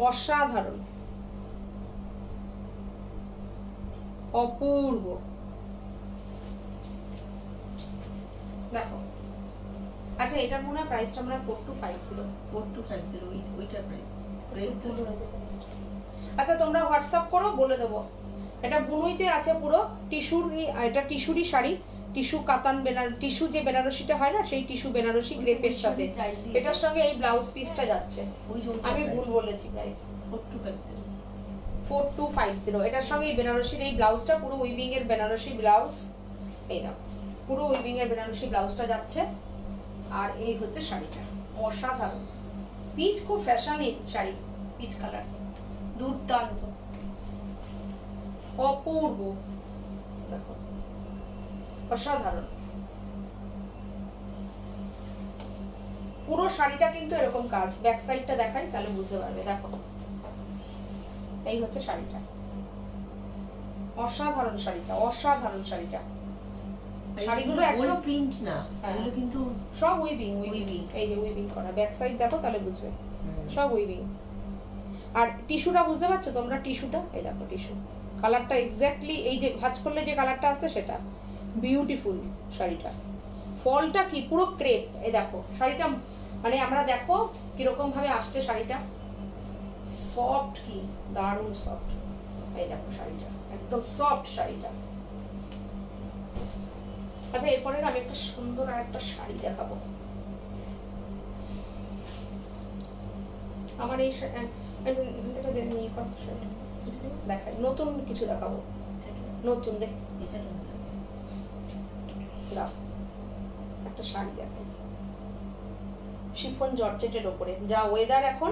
অসাধারণ, অপূর্ব। দেখো আচ্ছা এটার মনে হয় প্রাইসটা মনে হয় 4250। 4250 ওইটার প্রাইস। রেড তো রয়েছে প্রাইসটা। আচ্ছা তোমরা হোয়াটসঅ্যাপ করো, বলে দেবো। এটা বুনুইতে আছে পুরো টিস্যুর, এটা টিস্যুরই শাড়ি, টিস্যু কাতান টিস্যু যে বেনারসিটা হয় না সেই টিস্যু বেনারসি গ্রেপের সাথে। এটার সঙ্গে এই ব্লাউজ পিসটা যাচ্ছে। আমি ভুল বলেছি প্রাইস। 4250। এটার সঙ্গে এই বেনারসির এই ব্লাউজটা পুরো উইভিং এর বেনারসি ব্লাউজ, এই না পুরো উইভিং এর বেনারসি ব্লাউজটা যাচ্ছে। আর এই হচ্ছে শাড়িটা, অসাধারণ। পিচ খুব ফ্যাশনের শাড়ি, পিচ কালার দুর্দান্ত, অপূর্ব, দেখো অসাধারণ। পুরো শাড়িটা কিন্তু এরকম কাজ, ব্যাক সাইডটা দেখাই তাহলে বুঝতে পারবে। দেখো এই হচ্ছে শাড়িটা, অসাধারণ শাড়িটা, অসাধারণ শাড়িটা। শাড়িগুলো একদম প্রিন্ট না, এগুলো কিন্তু সব উইভিং, উইভিং, এই যে উইভিং করা। ব্যাক সাইড দেখো তাহলে বুঝবে, সব উইভিং। আর টিস্যুটা বুঝতে পারছো তোমরা? টিস্যুটা এই দেখো, টিস্যু কালারটা এক্স্যাক্টলি এই যে ভাঁজ করলে যে কালারটা আসছে সেটা। বিউটিফুল শাড়িটা। ফলটা কি পুরো ক্রেপ, এই দেখো শাড়িটা, মানে আমরা দেখো কিরকম ভাবে আসছে শাড়িটা, সফট, কি দারুণ সফট। এই দেখো শাড়িটা একদম সফট শাড়িটা। আচ্ছা এরপরে আমি একটা সুন্দর আর একটা শাড়ি দেখাবো। আমার এই দেখাই, নতুন কিছু দেখাবো, নতুন দেখ একটা শাড়ি দেখাই, শিফন জর্জেটের ওপরে। যা ওয়েদার এখন,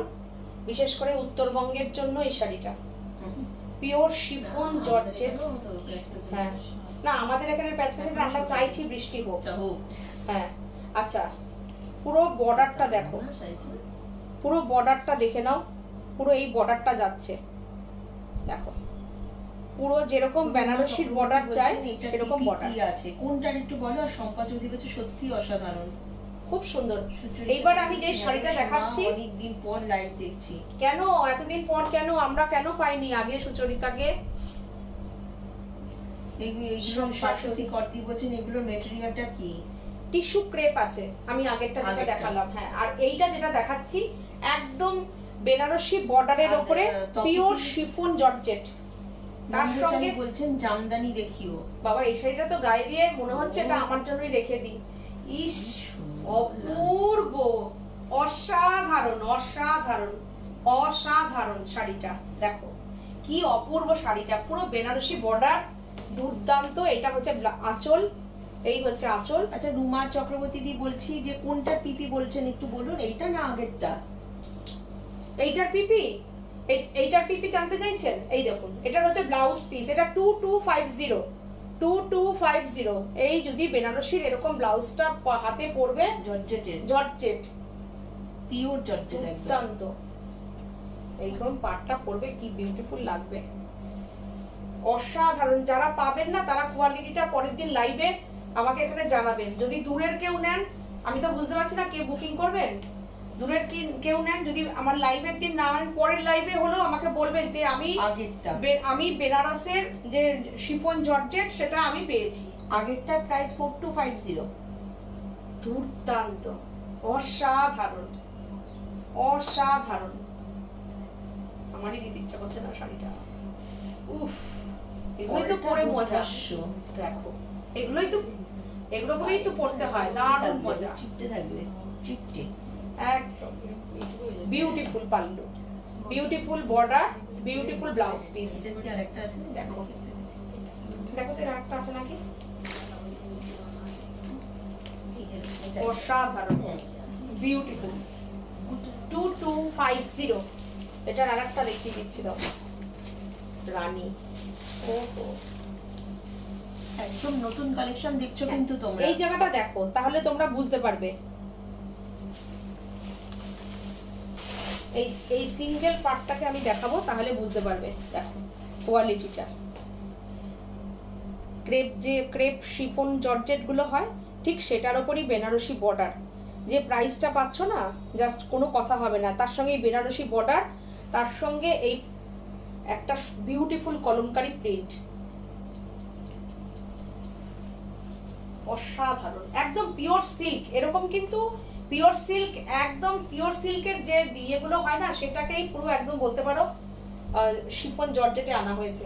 বিশেষ করে উত্তরবঙ্গের জন্য এই শাড়িটা পিওর শিফন জর্জেট। হ্যাঁ না, আমাদের এখানে প্যাচ প্যাচেটা আমরা চাইছি বৃষ্টি হোক। হ্যাঁ আচ্ছা, পুরো বর্ডারটা দেখো, পুরো বর্ডারটা দেখে নাও, পুরো এই বর্ডারটা যাচ্ছে দেখো, পুরো যেরকম বেনারসির বর্ডার চাই সেরকম বর্ডার আছে। কোনটার একটু বলো। আর সম্পা চৌধুরী বলছে সত্যি অসাধারণ, খুব সুন্দর। এইবার আমি যে শাড়িটা দেখাচ্ছি, অনেকদিন পর লাইভ দেখছি। কেন এতদিন পর, কেন আমরা কেন পাইনি আগে সুচরিতাকে? শাশ্বতী কর্তী বলছেন এগুলোর মেটেরিয়ালটা কি? টিস্যু ক্রেপ আছে, আমি আগেরটা যেটা দেখালাম। হ্যাঁ, আর এইটা যেটা দেখাচ্ছি একদম বেনারসি বর্ডারের উপরে পিওর শিফন জর্জেট। তার সঙ্গে বলছেন জামদানি দেখিও। বাবা এই শাড়িটা তো গায়ে দিয়ে মনে হচ্ছে এটা আমার জন্যই রেখে দিই। ইস অপূর্ব, অসাধারণ, অসাধারণ, অসাধারণ শাড়িটা। দেখো কি অপূর্ব শাড়িটা, পুরো বেনারসি বর্ডার, দুর্দান্ত। এটা হচ্ছে আঁচল, এই হচ্ছে আঁচল। আচ্ছা রুমা চক্রবর্তী দি বলছি যে কোনটা পিপি বলছেন একটু বলুন, এইটা না আগেরটা? এইটার পিপি, এইটার পিপি জানতে চাইছেন? এই দেখুন, এটার হচ্ছে ব্লাউজ পিস, এটা 2250, 2250। এই যদি বেনারসির এরকম ব্লাউজটা হাতে পরবে, জর্জেটের, জর্জেট, পিওর জর্জেট, দুর্দান্ত। এইরকম পাটটা পরবে কি বিউটিফুল লাগবে, অসাধারণ। যারা পাবেন না তারা কোয়ালিটিটা পরের দিন লাইভে আমাকে এখানে জানাবেন। যদি দূরের কেউ নেন, আমি তো বুঝতে পারছি না কে বুকিং করবেন, দূরের কেউ নেন, যদি আমার লাইভের দিন না হয় পরের লাইভে হলেও আমাকে বলবেন যে আমি বেনারসের যে শিফন জর্জেট সেটা আমি পেয়েছি। আগেরটা প্রাইস 4250। দুর্দান্ত, অসাধারণ, অসাধারণ। আমারই দিতে ইচ্ছা করছে না শাড়িটা। উফ, এগুলোই তো পরে মজা। দেখো এগুলোই তো পড়তে হয়, দারুণ মজা। চিপটে থাকবে, চিপটে একদম। Beautiful pallu, beautiful border, beautiful blouse piece. আরেকটা আছে দেখো, দেখো তো আরেকটা আছে নাকি? অসাধারণ, বিউটিফুল, 2250। এটার আরেকটা দেখিয়ে দিচ্ছি, দাও রানী। ওহো, একদম নতুন কালেকশন দেখছো কিন্তু তোমরা। এই জায়গাটা দেখো তাহলে তোমরা বুঝতে পারবে। এই সিঙ্গেল পার্টটাকে আমি দেখাবো তাহলে বুঝতে পারবে। দেখো কোয়ালিটিটা, ক্রেপ শিফন জর্জেট গুলো হয় ঠিক সেটার উপরই বেনারসি বর্ডার। যে প্রাইসটা পাচ্ছ না, জাস্ট কোনো কথা হবে না, তার সঙ্গে এই বেনারসি বর্ডার, তার সঙ্গে এই একটা বিউটিফুল কলমকারী প্রিন্ট, অসাধারণ। একদম পিওর সিল্ক, এরকম কিন্তু পিওর সিল্ক, একদম পিওর সিল্কের যে ইয়েগুলো হয় না সেটাকেই পুরো একদম বলতে পারো শিফন জর্জেটে আনা হয়েছে।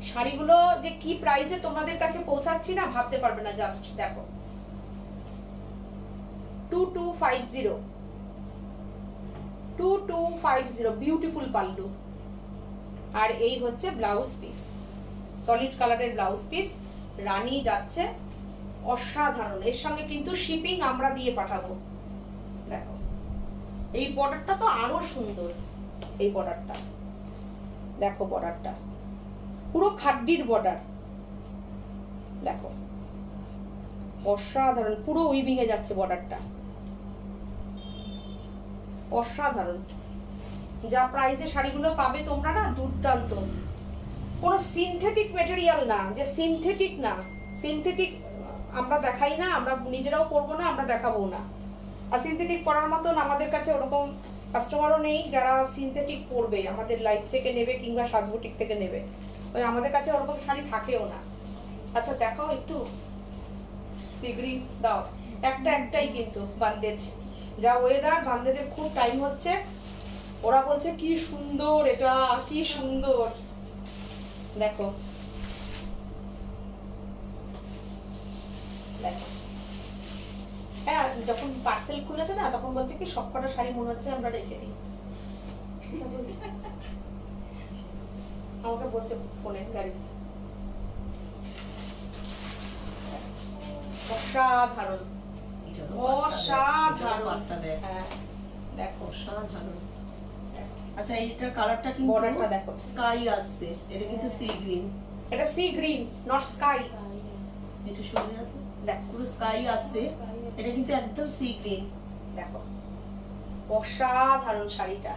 শাড়িগুলো যে কি প্রাইসে তোমাদের কাছে পৌঁছাচ্ছি না ভাবতে পারবে না। জাস্ট দেখো 2250, বিউটিফুল পাল্লু। আর এই হচ্ছে ব্লাউজ পিস, সলিড কালারের ব্লাউজ পিস, রানী যাচ্ছে, অসাধারণ। এর সঙ্গে কিন্তু শিপিং আমরা দিয়ে পাঠাবো। দেখো এই বর্ডারটা তো আরো সুন্দর। এই বর্ডারটা দেখো, বর্ডারটা পুরো খাড্ডির বর্ডার দেখো, অসাধারণ। পুরো উইভিং এ যাচ্ছে বর্ডারটা, অসাধারণ। যা প্রাইসে শাড়িগুলো পাবে তোমরা না, দুর্দান্ত। কোনো সিনথেটিক মেটেরিয়াল না, যে সিনথেটিক না, সিনথেটিক আমরা দেখাই না, আমরা নিজেরাও পরবো না, আমরা দেখাবো না। আর সিনথেটিক পরার মতন আমাদের কাছে ওরকম কাস্টমারও নেই যারা সিনথেটিক পরবে, আমাদের লাইফ থেকে নেবে কিংবা সাজবুটিক থেকে নেবে। ওই আমাদের কাছে ওরকম শাড়ি থাকেও না। আচ্ছা দেখাও একটু, সিগ্রি দাও। একটাই কিন্তু বান্দেজ, যা ওয়েদার, বান্দেজের খুব টাইম হচ্ছে। ওরা বলছে কি সুন্দর, এটা কি সুন্দর দেখো, দেখো। হ্যাঁ, যখন পার্সেল খুলেছে না, তখন বলছে কি সবকটা শাড়ি মনে হচ্ছে আমরা রেখে দিই। আমাকে বলছে ফোনে, গাড়ি। অসাধারণ, অসাধারণ। হ্যাঁ দেখো, অসাধারণ। আচ্ছা, এইটার কালারটা কিন্তু বর্ডারটা দেখো, স্কাই আসছে। এটা কিন্তু সি গ্রিন। এটা সি গ্রিন, নট স্কাই। এটা সরে যাবে, দেখো পুরো স্কাই আসছে। এটা কিন্তু একদম সি গ্রিন। দেখো, অসাধারণ শাড়িটা,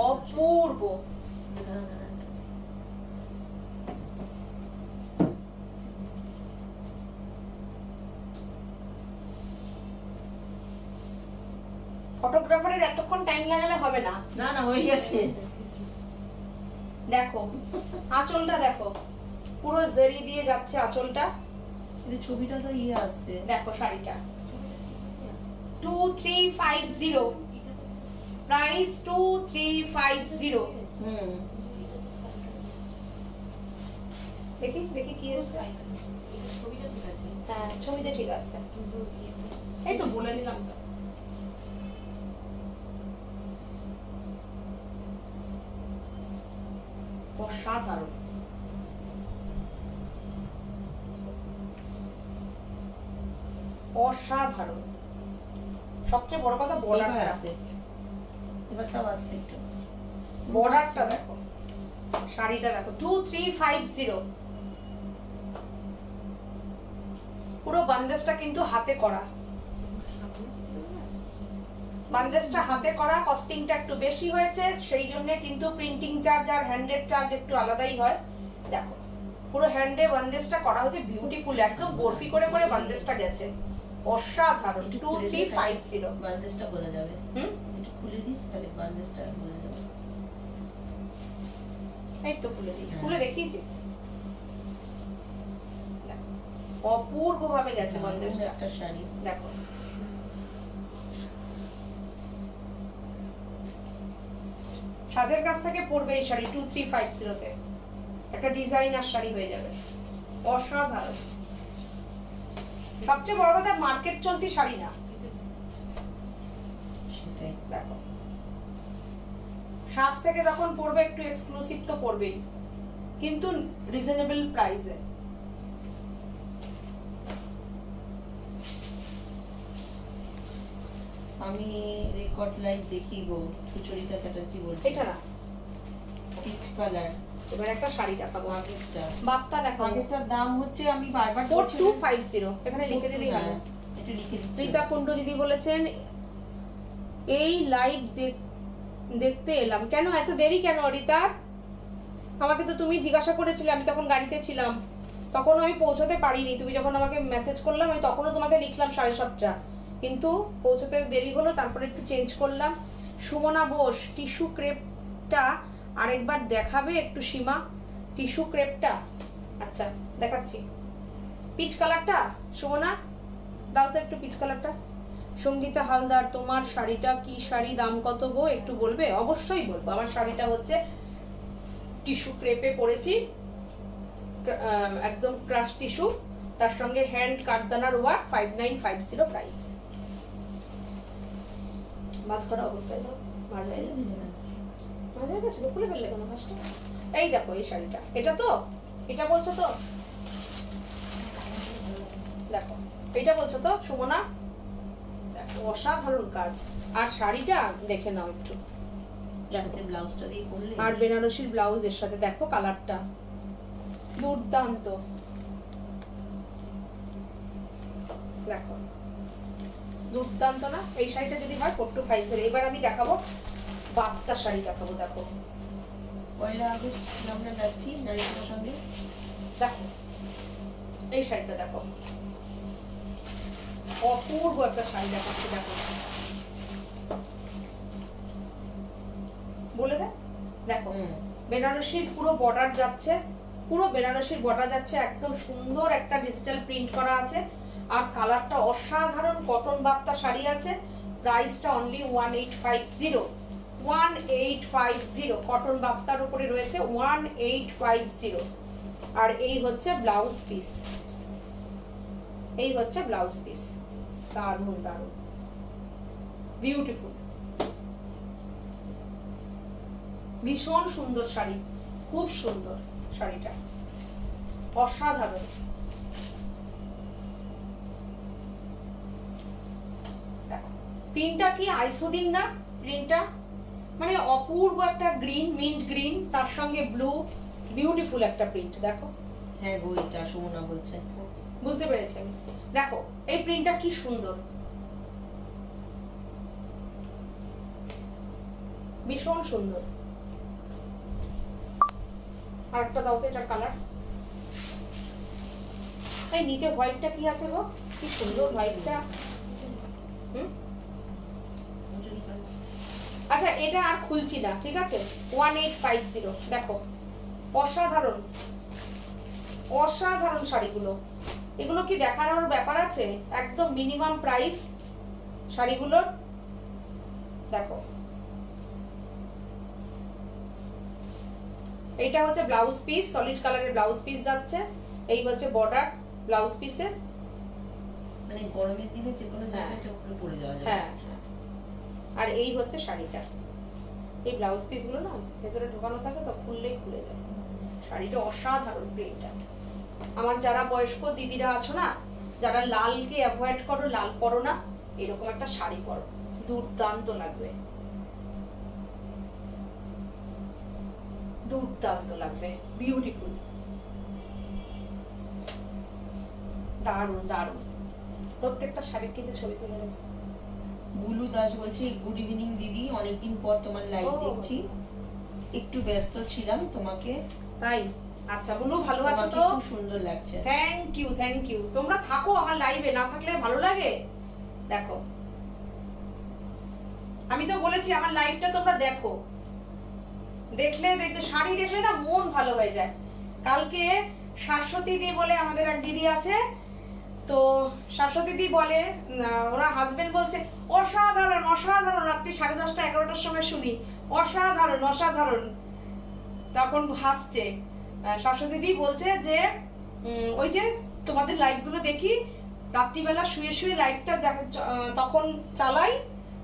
অপূর্ব। ফটোগ্রাফারের এতক্ষণ টাইম লাগালে হবে না। না না, হয়ে গেছে। দেখো আঁচলটা দেখো, পুরো জরি দিয়ে যাচ্ছে আঁচলটা। এটা ছবিটা তো ইয়ে আসছে। দেখো শাড়িটা 2350, প্রাইস 2350। দেখি দেখি কি এসছে। হ্যাঁ, ছবিতে ঠিক আছে। এই তো বলে দিলাম তো। অসাধারণ, অসাধারণ। সবচেয়ে বড় কথা বর্ডারটা আছে, এবারটাও আসছে একটু। বর্ডারটা দেখো, শাড়িটা দেখো 2350। পুরো বান্দেজটা কিন্তু হাতে করা, বান্দেজটা হাতে করা। কস্টিংটা একটু বেশি হয়েছে, সেই জন্য কিন্তু প্রিন্টিং চার্জ আর হ্যান্ডেড চার্জ একটু আলাদাই হয়। দেখো পুরো হ্যান্ডে বান্দেজটা করা হয়েছে, বিউটিফুল, একদম বরফি করে করে বান্দেজটা গেছে। অসাধারণ, 2350। বান্দেজটা বোঝা যাবে। একটু খুলে দিস, তাহলে বান্দেজটা বোঝা যাবে। এই তো খুলে দিয়েছি, খুলে দেখিয়েছি। অপূর্ব ভাবে গেছে বান্দেজটা। একটা শাড়ি দেখো, সাজের কাছ থেকে পড়বে এই শাড়ি 2350 তে। একটা ডিজাইনার শাড়ি হয়ে যাবে, অসাধারণ। সবচেয়ে বড় কথা, মার্কেট চলতি শাড়ি না। সেটাই। দেখো, সাজ থেকে যখন পড়বে একটু এক্সক্লুসিভ তো পড়বেই, কিন্তু রিজনেবল প্রাইসে। আমি রেকর্ড লাইভ দেখি গো, সুচরিতা চ্যাটার্জি বলছি। এটা না, পিচ কালার। এবার একটা শাড়ি দেখাবো। আগেরটা, বাপটা দেখো, আগেরটার দাম হচ্ছে, আমি বারবার 4250। এখানে লিখে দিলেই হবে। একটু লিখে দিচ্ছি। রীতা কুন্ডু দিদি বলেছেন, এই লাইভ দেখতে এলাম। কেন এত দেরি কেন রীতা? আমাকে তো তুমি জিজ্ঞাসা করেছিলে, আমি তখন গাড়িতে ছিলাম, তখন আমি পৌঁছাতে পারিনি। তুমি যখন আমাকে মেসেজ করলাম, আমি তখনও তোমাকে লিখলাম 7:30, কিন্তু পৌঁছাতে দেরি হলো, তারপরে একটু চেঞ্জ করলাম। সুমনা বোস, টিস্যু ক্রেপটা আরেকবার দেখাবে একটু সীমা? টিস্যু ক্রেপটা, আচ্ছা দেখাচ্ছি। পিচ কালারটা সুমনা দাও তো একটু, পিচ কালারটা। সঙ্গীতা হালদার, তোমার শাড়িটা কি শাড়ি, দাম কত গো একটু বলবে? অবশ্যই বলবো। আমার শাড়িটা হচ্ছে টিস্যু ক্রেপে পরেছি, একদম ক্রাশ টিস্যু, তার সঙ্গে হ্যান্ড কাটদানার ওয়ার্ক, 5950 প্রাইস। মাছ করা অবস্থায় তো মাঝাই গেছিল, খুলে ফেললে কেন মাছটা? এই দেখো এই শাড়িটা, এটা তো, এটা বলছো তো, দেখো এটা বলছো তো সুমনা? দেখো অসাধারণ কাজ। আর শাড়িটা দেখে নাও একটু, সাথে ব্লাউজটা দিয়ে পরলে আর বেনারসির ব্লাউজ এর সাথে দেখো কালারটা দুর্দান্ত। দেখো দুর্দান্ত না? এই শাড়িটা যদি হয় 425 এবার আমি দেখাবো বাপ্তা শাড়ি দেখাবো। দেখো 1 আগস্ট আমরা যাচ্ছি নারীদের সঙ্গে। দেখো এই শাড়িটা দেখো, অপূর্ব একটা শাড়ি দেখাচ্ছে। দেখো বলে দেখ, দেখো বেনারসির পুরো বর্ডার যাচ্ছে, পুরো বেনারসির বর্ডার যাচ্ছে, একদম সুন্দর একটা ডিজিটাল প্রিন্ট করা আছে। আর কালারটা অসাধারণ কটন বাপ্তা শাড়ি আছে। প্রাইসটা অনলি 1850, 1850 কটন বাপ্তার উপরে রয়েছে 1850। আর এই হচ্ছে ব্লাউজ পিস, এই হচ্ছে ব্লাউজ পিস। দারুণ দারুণ বিউটিফুল, ভীষণ সুন্দর শাড়ি, খুব সুন্দর শাড়িটা, অসাধারণ। প্রিন্টটা কি আইসোদিন না? প্রিন্টটা মানে অপূর্ব একটা গ্রিন, মিন্ট গ্রিন, তার সঙ্গে ব্লু, বিউটিফুল একটা প্রিন্ট। দেখো হ্যাঁ গো, এটা সুমনা বলছে, বুঝতে পেরেছেন? দেখো এই প্রিন্টটা কি সুন্দর, ভীষণ সুন্দর। আর একটা দাও তো, এটা কালার। এই নিচে হোয়াইটটা কি আছে গো, কি সুন্দর হোয়াইটটা। আচ্ছা এটা আর খুলছি না, ঠিক আছে? 1850। দেখো অসাধারণ, অসাধারণ শাড়িগুলো। এগুলো কি দেখানোর ব্যাপার আছে? একদম মিনিমাম প্রাইস শাড়িগুলোর। দেখো এইটা হচ্ছে ব্লাউজ পিস, সলিড কালারের ব্লাউজ পিস যাচ্ছে। এই হচ্ছে বর্ডার ব্লাউজ পিসের, মানে গরমের দিনে যে কোনো জায়গাটা উপরে পরে যাওয়া যায়। হ্যাঁ হ্যাঁ। আর এই হচ্ছে শাড়িটা। এই ব্লাউজ পিস গুলো না ভেতরে ঢোকানো থাকে তো, খুললেই খুলে যায়। শাড়িটা অসাধারণ প্রিন্টটা। আমার যারা বয়স্ক দিদিরা আছো না, যারা লালকে অ্যাভয়েড করো, লাল পরো না, এরকম একটা শাড়ি পরো, দুর্দান্ত লাগবে, দুর্দান্ত লাগবে, বিউটিফুল, দারুণ দারুণ। প্রত্যেকটা শাড়ির কিন্তু ছবি তুলে নেব। বুলু দাস বলছে গুড ইভিনিং দিদি, অনেকদিন পর তোমার লাইভ দেখছি, একটু ব্যস্ত ছিলাম তোমাকে। তাই? আচ্ছা বুলু, ভালো আছো তো? খুব সুন্দর লাগছে। Thank you, thank you. তোমরা থাকো আমার লাইভে, না থাকলে ভালো লাগে? দেখো আমি তো বলেছি আমার লাইভটা তোমরা দেখো, দেখলে দেখবে, শাড়ি দেখলে না মন ভালো হয়ে যায়। কালকে শাশ্বতী দি বলে আমাদের এক দিদি আছে, তো শাশ্বতী দি বলে ওনার হাজবেন্ড বলছে অসাধারণ অসাধারণ, রাত্রি 10:30 11টার সময় শুনি অসাধারণ অসাধারণ, তখন হাসছে। শাশ্বতী দি বলছে যে ওই যে তোমাদের লাইভগুলো দেখি রাত্রিবেলা শুয়ে শুয়ে লাইভটা তখন চালাই,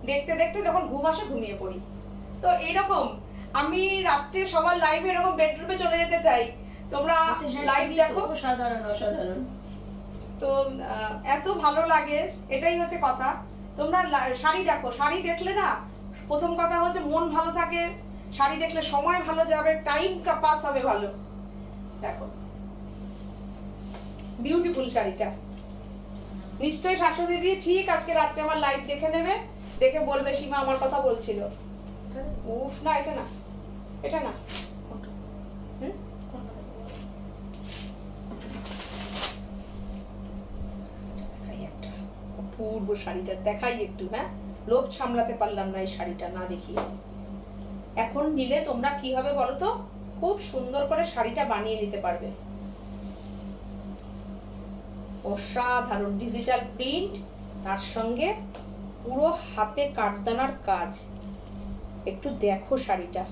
দেখতে দেখতে যখন ঘুম আসে ঘুমিয়ে পড়ি। তো এইরকম আমি রাত্রে সবার লাইভে এরকম বেডরুমে চলে যেতে চাই, তোমরা লাইভ দেখো। অসাধারণ অসাধারণ, তো এত ভালো লাগে, এটাই হচ্ছে কথা। তোমরা শাড়ি দেখো, শাড়ি দেখলে না প্রথম কথা হচ্ছে মন ভালো থাকে, শাড়ি দেখলে সময় ভালো যাবে, টাইম পাস হবে ভালো। দেখো বিউটিফুল শাড়িটা। নিশ্চয়ই শাশুড়ি দিদি ঠিক আজকে রাতে আমার লাইভ দেখে নেবে, দেখে বলবে সীমা আমার কথা বলছিল। উফ না, এটা না, এটা না, পূর্ব শাড়িটা দেখাই একটু। হ্যাঁ, লোভ সামলাতে পারলাম না এই শাড়িটা না দেখিয়ে। এখন নিলে তোমরা কি হবে বলো তো, খুব সুন্দর করে শাড়িটা বানিয়ে নিতে পারবে। অসাধারণ ডিজিটাল প্রিন্ট, তার সঙ্গে পুরো হাতে কাঠদানার কাজ। একটু দেখো শাড়িটা,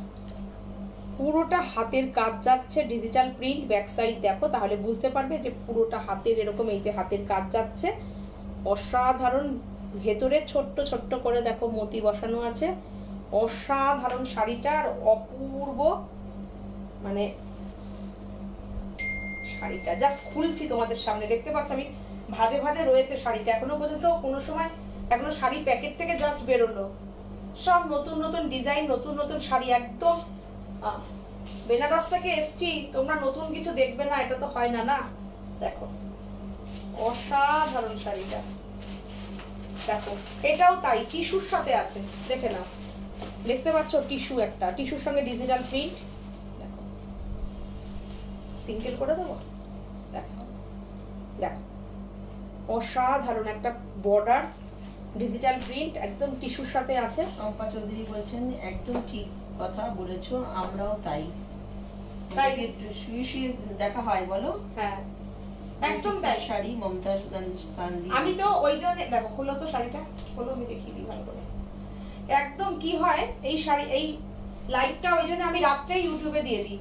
পুরোটা হাতের কাজ যাচ্ছে, ডিজিটাল প্রিন্ট। ব্যাক সাইড দেখো তাহলে বুঝতে পারবে যে পুরোটা হাতের এরকম, এই যে হাতের কাজ যাচ্ছে, অসাধারণ। ভেতরে ছোট্ট ছোট্ট করে দেখো মতি বসানো আছে, অসাধারণ শাড়িটা। আর অপূর্ব, মানে শাড়িটা জাস্ট খুলছি তোমাদের সামনে, দেখতে পাচ্ছ আমি ভাজে ভাজে রয়েছে শাড়িটা, এখনো পর্যন্ত কোনো সময় এখনো শাড়ি প্যাকেট থেকে জাস্ট বেরোলো, সব নতুন নতুন ডিজাইন, নতুন নতুন শাড়ি। একদম বেনারস থেকে এসছি, তোমরা নতুন কিছু দেখবে না এটা তো হয় না। না দেখো অসাধারণ শাড়িটা, দেখো এটাও তাই টিস্যুর সাথে আছে, দেখে নাও, দেখতে পাচ্ছ টিস্যু, একটা টিস্যুর সঙ্গে ডিজিটাল প্রিন্ট। দেখো সিঙ্গেল করে দেবো, দেখো দেখো অসাধারণ একটা বর্ডার, ডিজিটাল প্রিন্ট, একদম টিস্যুর সাথে আছে। শম্পা চৌধুরী বলছেন একদম ঠিক কথা বলেছো, আমরাও তাই তাই শুয়ে শুয়ে দেখা হয় বলো। হ্যাঁ একদম তাই। শাড়ি মমতাজ সান্দি, আমি তো ওই জন্য, দেখো হলো তো শাড়িটা, হলো আমি দেখিয়ে দিই ভালো করে। একদম কি হয় এই শাড়ি, এই লাইভটা ওই জন্য আমি রাত্রে ইউটিউবে দিয়ে দিই,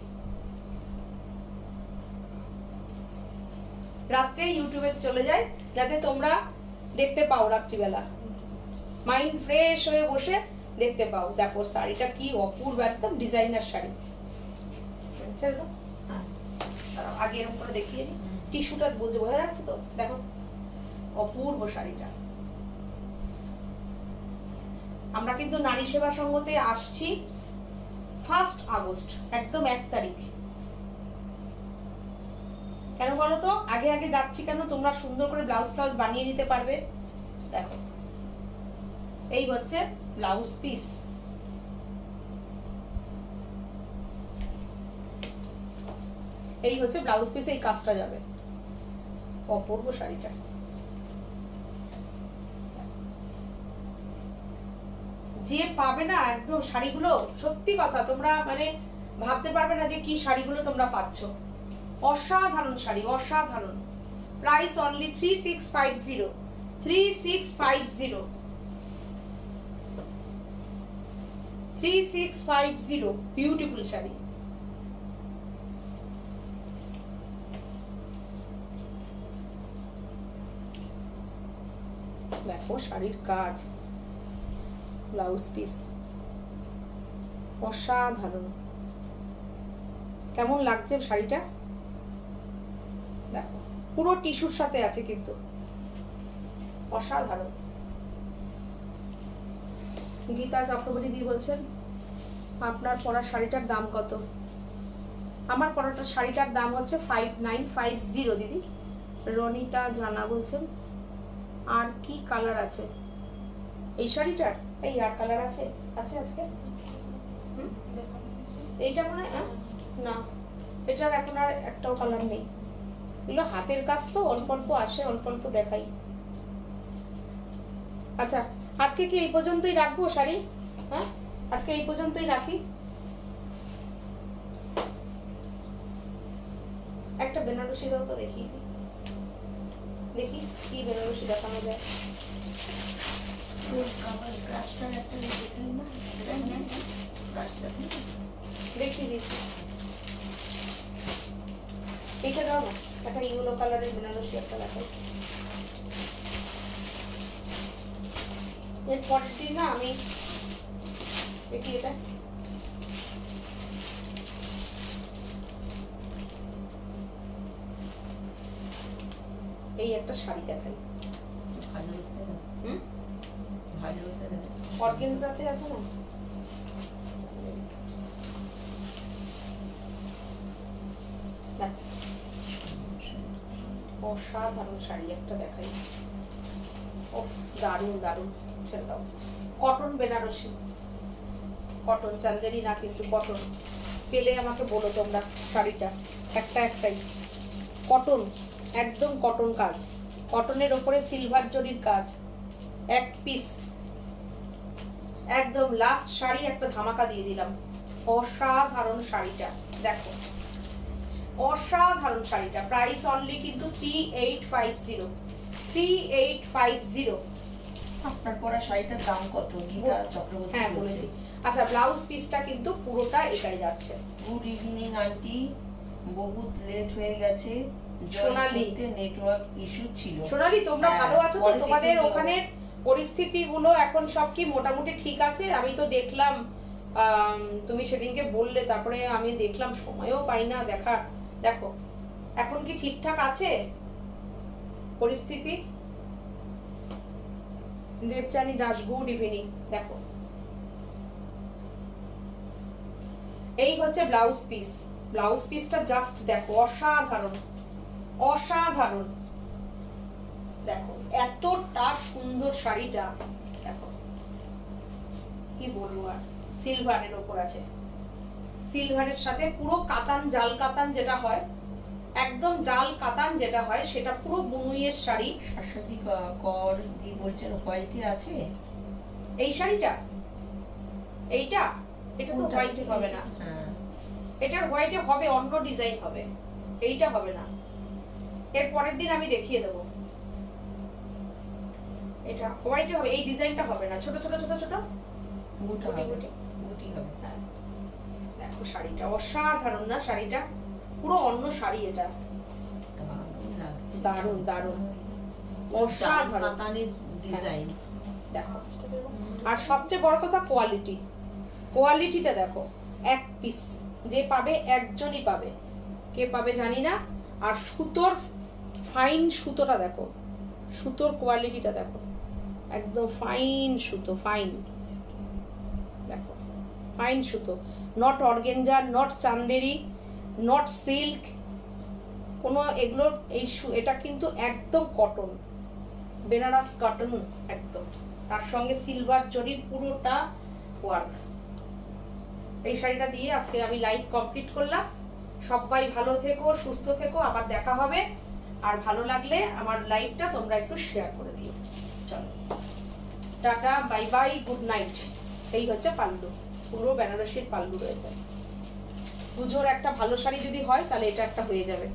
রাত্রে ইউটিউবে চলে যায় যাতে তোমরা দেখতে পাও, রাত্রিবেলা মাইন্ড ফ্রেশ হয়ে বসে দেখতে পাও। দেখো শাড়িটা কি অপূর্ব, একদম ডিজাইনার শাড়ি। হ্যাঁ আগে এরকম করে দেখিয়ে দিই, টিস্যুটা বোঝা যাচ্ছে তো, দেখো অপূর্ব শাড়িটা। আমরা কিন্তু নারী সেবা সংঘতে আসছি 1 আগস্ট, একদম 1 তারিখ। কেন বলো তো, আগে আগে যাচ্ছি কেন, তোমরা সুন্দর করে ব্লাউজ ফ্লাউজ বানিয়ে নিতে পারবে। দেখো এই হচ্ছে ব্লাউজ পিস, এই হচ্ছে ব্লাউজ পিস, এই কাজটা যাবে। অপূর্ব শাড়িটা, যে পাবে না একদম শাড়িগুলো, সত্যি কথা তোমরা মানে ভাবতে পারবে না যে কি শাড়িগুলো তোমরা পাচ্ছ। অসাধারণ শাড়ি, অসাধারণ। Price only 3650, 3650, 3650, beautiful sari. দেখো শাড়ির কাজ, ব্লাউজ পিস অসাধারণ। কেমন লাগছে শাড়িটা, দেখো পুরো টিস্যুর সাথে আছে কিন্তু, অসাধারণ। গীতা চক্রবর্তী দি বলছেন আপনার পরা শাড়িটার দাম কত? আমার পরাটা শাড়িটার দাম হচ্ছে 5950 দিদি। রনিতা জানা বলছেন আর কি কালার আছে এই শাড়িটার? এই আর কালার আছে, আছে আজকে এইটা মনে হয় না, এটার এখন আর একটাও কালার নেই। এগুলো হাতের কাজ তো, অল্প অল্প আসে, অল্প অল্প দেখাই। আচ্ছা আজকে কি এই পর্যন্তই রাখবো শাড়ি? হ্যাঁ আজকে এই পর্যন্তই রাখি। একটা বেনারসি দাও তো দেখি, দেখি কি বেনারসি দেখানো যায়। দেখি দেখি এইটা দাও না, একটা ইয়েলো কালারের বেনারসি একটা দেখাই। এর পরের দিন না আমি দেখি এটা, এই একটা শাড়ি দেখাই। অর্গানজাতে আছে না, অসাধারণ শাড়ি একটা দেখাই। ও দারুণ দারুণ, ছেড়ে দাও। কটন বেনারসি, কটন চান্দেরি না কিন্তু কটন। পেলে আমাকে বলো তোমরা। শাড়িটা একটা একটাই কটন, একদম কটন কাজ, কটনের ওপরে সিলভার জরির কাজ, এক পিস একদম লাস্ট শাড়ি একটা ধামাকা দিয়ে দিলাম। অসাধারণ শাড়িটা দেখো, অসাধারণ শাড়িটা। প্রাইস অনলি কিন্তু 3850, 3850। আপনার পরা শাড়িটার দাম কত গীতা চক্রবর্তী? হ্যাঁ বলেছি। আচ্ছা ব্লাউজ পিসটা কিন্তু পুরোটা এটাই যাচ্ছে। গুড ইভিনিং আন্টি, বহুত লেট হয়ে গেছে, সোনালি নেটওয়ার্ক ইস্যু ছিল। সোনালি তোমরা ভালো আছো তো? তোমাদের ওখানে পরিস্থিতিগুলো এখন সব কি মোটামুটি ঠিক আছে? আমি তো দেখলাম তুমি সেদিনকে বললে, তারপরে আমি দেখলাম, সময়ও পাই না দেখা। দেখো এখন কি ঠিকঠাক আছে পরিস্থিতি? Debchani Das, good evening. দেখো এই হচ্ছে ব্লাউজ পিস। ব্লাউজ পিসটা জাস্ট দেখো, অসাধারণ অসাধারণ। দেখো এতটা সুন্দর শাড়িটা, দেখো কি বলবো আর। সিলভারের ওপর আছে, সিলভারের সাথে পুরো কাতান, জাল কাতান যেটা হয়, একদম জাল কাতান যেটা হয়, সেটা পুরো বুনুইয়ের শাড়ি। শাশ্বতী কর দিয়ে বলছেন হোয়াইটে আছে এই শাড়িটা, এইটা, এটা তো হোয়াইটে হবে না। হ্যাঁ, এটার হোয়াইটে হবে, অন্য ডিজাইন হবে, এইটা হবে না। এর পরের দিন আমি দেখিয়ে দেবো। এটা হোয়াইটে হবে, এই ডিজাইনটা হবে না, ছোট ছোট ছোট ছোট বুটা গুটি হবে, গুটি। বুটি হবে। হ্যাঁ। দেখো শাড়িটা অসাধারণ না? শাড়িটা পুরো অন্য শাড়ি, এটা দারুণ লাগছে, দারুণ দারুণ জাল অসাধারণ কাতানের ডিজাইন। দেখো। আর সবচেয়ে বড় কথা কোয়ালিটি, কোয়ালিটিটা দেখো। এক পিস যে পাবে একজনই পাবে, কে পাবে জানি না। আর সুতোর ফাইন সুতোটা দেখো, সুতোর কোয়ালিটিটা দেখো, একদম ফাইন সুতো, ফাইন। দেখো ফাইন সুতো, not organza, not Chanderi, not silk, কোনো এগুলো। এটা কিন্তু একদম কটন, বেনারস কটন একদম, তার সঙ্গে সিলভার জরির পুরোটা ওয়ার্ক। এই শাড়িটা দিয়ে আজকে আমি লাইভ কমপ্লিট করলাম। সবাই ভালো থেকো, সুস্থ থেকো, আবার দেখা হবে। আর ভালো লাগলে আমার লাইভটা তোমরা একটু শেয়ার করে দিও। চলো tata, bye bye, good night. এই হচ্ছে পাল্লু, পুরো বেনারসির পাল্লু রয়েছে। পুজোর একটা ভালো শাড়ি যদি হয় তাহলে এটা একটা হয়ে যাবে।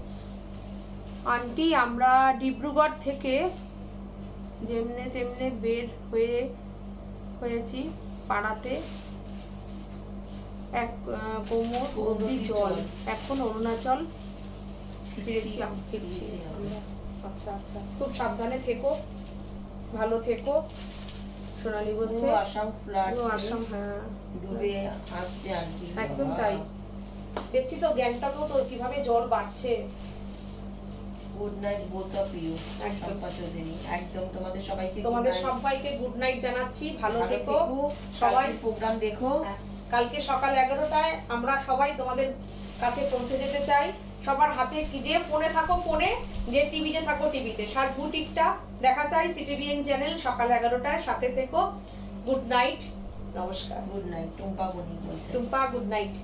আন্টি আমরা ডিব্রুগড় থেকে যেমনে তেমনে বের হয়েছি পাড়াতে, এক কোমর অবধি জল, এখন অরুণাচল ফিরেছি। আমরা। আচ্ছা আচ্ছা, খুব সাবধানে থেকো, ভালো থেকো। সোনালী বলছে আসাম ফ্লাড, আসাম, হ্যাঁ ডুবে আসছে আন্টি। একদম তাই। দেখছি তো গ্যাংটকেও তো কিভাবে জল বাড়ছে। Good night both of you. একদম। একদম তোমাদের সবাইকে তোমাদের সবাইকে গুড নাইট জানাচ্ছি, ভালো থেকো সবাই। সবাই। প্রোগ্রাম দেখো। কালকে সকাল 11টায় আমরা সবাই তোমাদের কাছে পৌঁছে যেতে চাই। সবার হাতে কি, যে ফোনে থাকো ফোনে, যে টিভিতে থাকো টিভিতে, সাজবুটিকটা দেখা চাই সিটিভিএন চ্যানেল সকাল 11টায়, সাথে থেকো। গুড নাইট, নমস্কার। Good night. টুম্পা বনি বলছে। Tumpa good night.